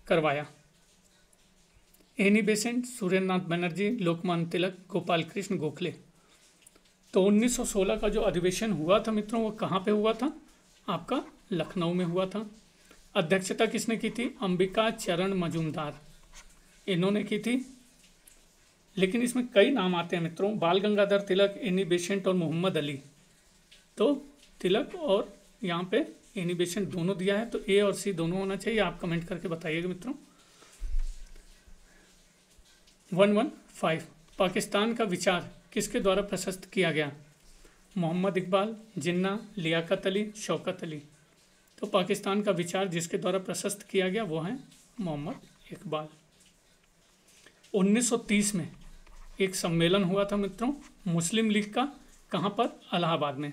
करवाया? Annie Besant, Surendranath Banerjee, Lokmanya Tilak, Gopal Krishna Gokhale. तो 1916 का जो अधिवेशन हुआ था मित्रों वो कहाँ पे हुआ था? आपका लखनऊ में हुआ था। अध्यक्षता किसने की थी? अंबिका चरण मजूमदार, इन्होंने की थी। लेकिन इसमें कई नाम आते हैं मित्रों, बाल गंगाधर तिलक, एनी बेसेंट और मोहम्मद अली। तो तिलक और यहाँ पे एनी बेसेंट दोनों दिया है, तो ए और सी दोनों होना चाहिए। आप कमेंट करके बताइएगा मित्रों। 115 पाकिस्तान का विचार किसके द्वारा प्रशस्त किया गया? मोहम्मद इकबाल, जिन्ना, लियाकत अली, शौकत अली। तो पाकिस्तान का विचार जिसके द्वारा प्रशस्त किया गया वो है मोहम्मद इकबाल। 1930 में एक सम्मेलन हुआ था मित्रों मुस्लिम लीग का, कहाँ पर? इलाहाबाद में।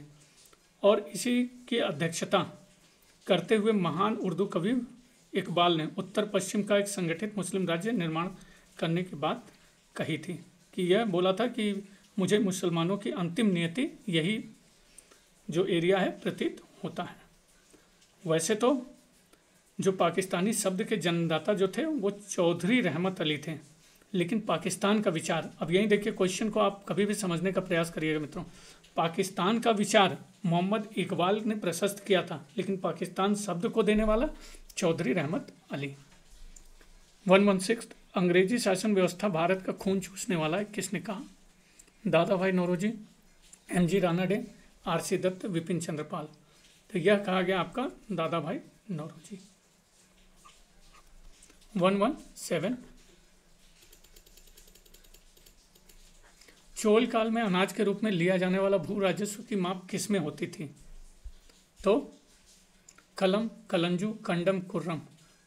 और इसी की अध्यक्षता करते हुए महान उर्दू कवि इकबाल ने उत्तर पश्चिम का एक संगठित मुस्लिम राज्य निर्माण करने की बात कही थी, कि यह बोला था कि मुझे मुसलमानों की अंतिम नियति यही जो एरिया है प्रतीत होता है। वैसे तो जो पाकिस्तानी शब्द के जन्मदाता जो थे वो चौधरी रहमत अली थे, लेकिन पाकिस्तान का विचार, अब यहीं देखिए क्वेश्चन को आप कभी भी समझने का प्रयास करिएगा मित्रों। पाकिस्तान का विचार मोहम्मद इकबाल ने प्रशस्त किया था, लेकिन पाकिस्तान शब्द को देने वाला चौधरी रहमत अली। 116 अंग्रेजी शासन व्यवस्था भारत का खून चूसने वाला है, किसने कहा? दादा भाई नौरोजी, MG रानाडे, RC दत्त, विपिन चंद्र पाल। तो यह कहा गया आपका दादा भाई नौरोजी। 117 चोल काल में अनाज के रूप में लिया जाने वाला भू राजस्व की माप किस में होती थी? तो कलम, कलंजू, कंडम, कुर्रम।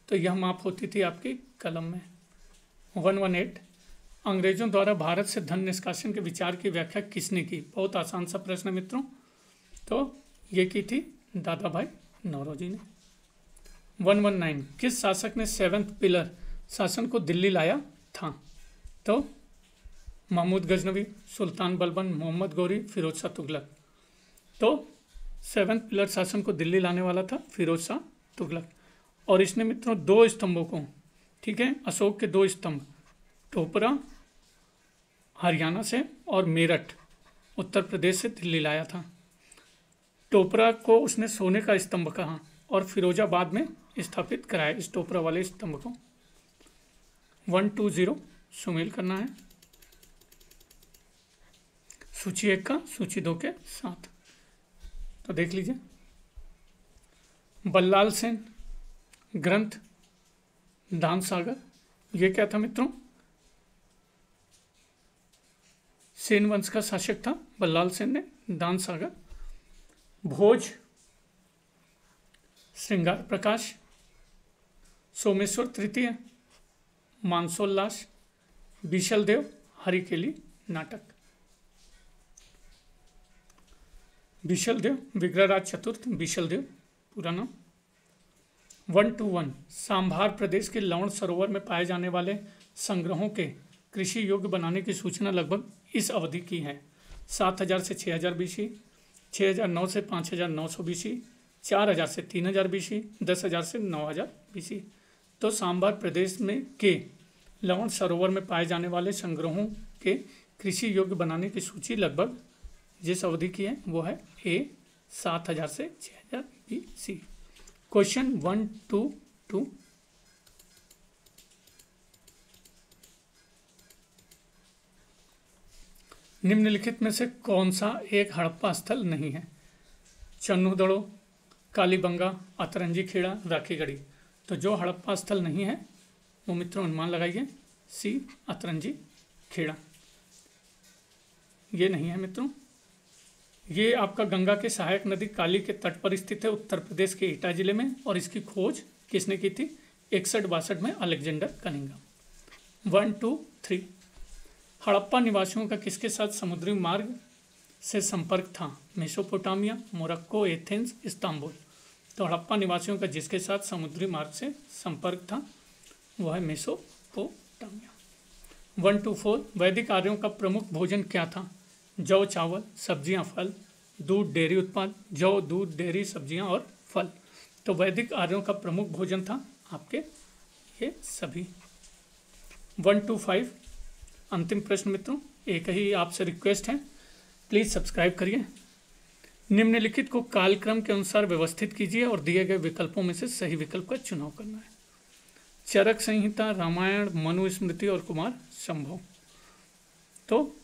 तो यह माप होती थी आपकी कलम में। 118 अंग्रेजों द्वारा भारत से धन निष्कासन के विचार की व्याख्या किसने की? बहुत आसान सा प्रश्न है मित्रों। तो ये की थी दादा भाई नौरोजी ने। 119 किस शासक ने 7th पिलर शासन को दिल्ली लाया था? तो महमूद गजनवी, सुल्तान बलबन, मोहम्मद गौरी, फिरोज शाह तुगलक। तो 7th पिलर शासन को दिल्ली लाने वाला था फिरोज शाह तुगलक। और इसने मित्रों 2 स्तंभों को, ठीक है, अशोक के 2 स्तंभ, टोपरा हरियाणा से और मेरठ उत्तर प्रदेश से दिल्ली लाया था। टोपरा को उसने सोने का स्तंभ कहा और फिरोजाबाद में स्थापित कराया इस टोपरा वाले स्तंभ को। 120 सुमेल करना है सूची 1 का सूची 2 के साथ। तो देख लीजिए, बल्लाल सेन ग्रंथ दान सागर, ये क्या था मित्रों? सेन वंश का शासक था बल्लाल सेन ने दान सागर। भोज श्रृंगार प्रकाश, सोमेश्वर तृतीय मानसोल्लास, बिशलदेव हरिकेली नाटक। बिशलदेव विग्रहराज चतुर्थ बिशलदेव पूरा नाम। 121 सांभार प्रदेश के लवण सरोवर में पाए जाने वाले संग्रहों के कृषि योग्य बनाने की सूचना लगभग इस अवधि की है। 7000 से 6000 बीसी, 6009 से 5900 बीसी, 4000 से 3000 बीसी, 10000 से 9000 बीसी। तो सांभार प्रदेश में के लवण सरोवर में पाए जाने वाले संग्रहों के कृषि योग्य बनाने की सूची लगभग जिस अवधि की है वो है ए 7000 से 6000 बीसी। क्वेश्चन 122 निम्नलिखित में से कौन सा एक हड़प्पा स्थल नहीं है? चन्नूदड़ो, कालीबंगा, अतरंजी खेड़ा, राखीगढ़ी। तो जो हड़प्पा स्थल नहीं है वो मित्रों अनुमान लगाइए सी अतरंजी खेड़ा, ये नहीं है मित्रों। ये आपका गंगा के सहायक नदी काली के तट पर स्थित है उत्तर प्रदेश के एटा जिले में, और इसकी खोज किसने की थी? 61-62 में अलेक्जेंडर कनिंघम। 123 हड़प्पा निवासियों का किसके साथ समुद्री मार्ग से संपर्क था? Mesopotamia, Morocco, Athens, Istanbul. तो हड़प्पा निवासियों का जिसके साथ समुद्री मार्ग से संपर्क था वह है मेसोपोटामिया। 124 वैदिक आर्यों का प्रमुख भोजन क्या था? जौ, चावल, सब्जियां, फल, दूध, डेयरी उत्पाद। जौ, दूध, डेयरी, सब्जियां और फल। तो वैदिक आर्यों का प्रमुख भोजन था आपके ये सभी। 125 अंतिम प्रश्न मित्रों, एक ही आपसे रिक्वेस्ट है, प्लीज़ सब्सक्राइब करिए। निम्नलिखित को कालक्रम के अनुसार व्यवस्थित कीजिए और दिए गए विकल्पों में से सही विकल्प का चुनाव करना है। चरक संहिता, रामायण, मनुस्मृति और कुमार संभव। तो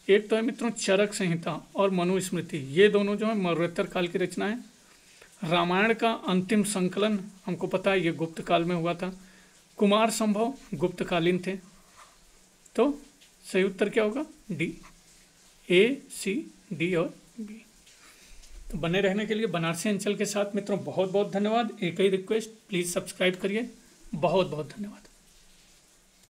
एक तो है मित्रों चरक संहिता और मनुस्मृति, ये दोनों जो है मौर्योत्तर काल की रचना है। रामायण का अंतिम संकलन हमको पता है ये गुप्त काल में हुआ था। कुमार संभव गुप्तकालीन थे। तो सही उत्तर क्या होगा? डी, ए, सी, डी और बी। तो बने रहने के लिए बनारसी अंचल के साथ मित्रों बहुत बहुत धन्यवाद। एक ही रिक्वेस्ट, प्लीज़ सब्सक्राइब करिए। बहुत बहुत धन्यवाद।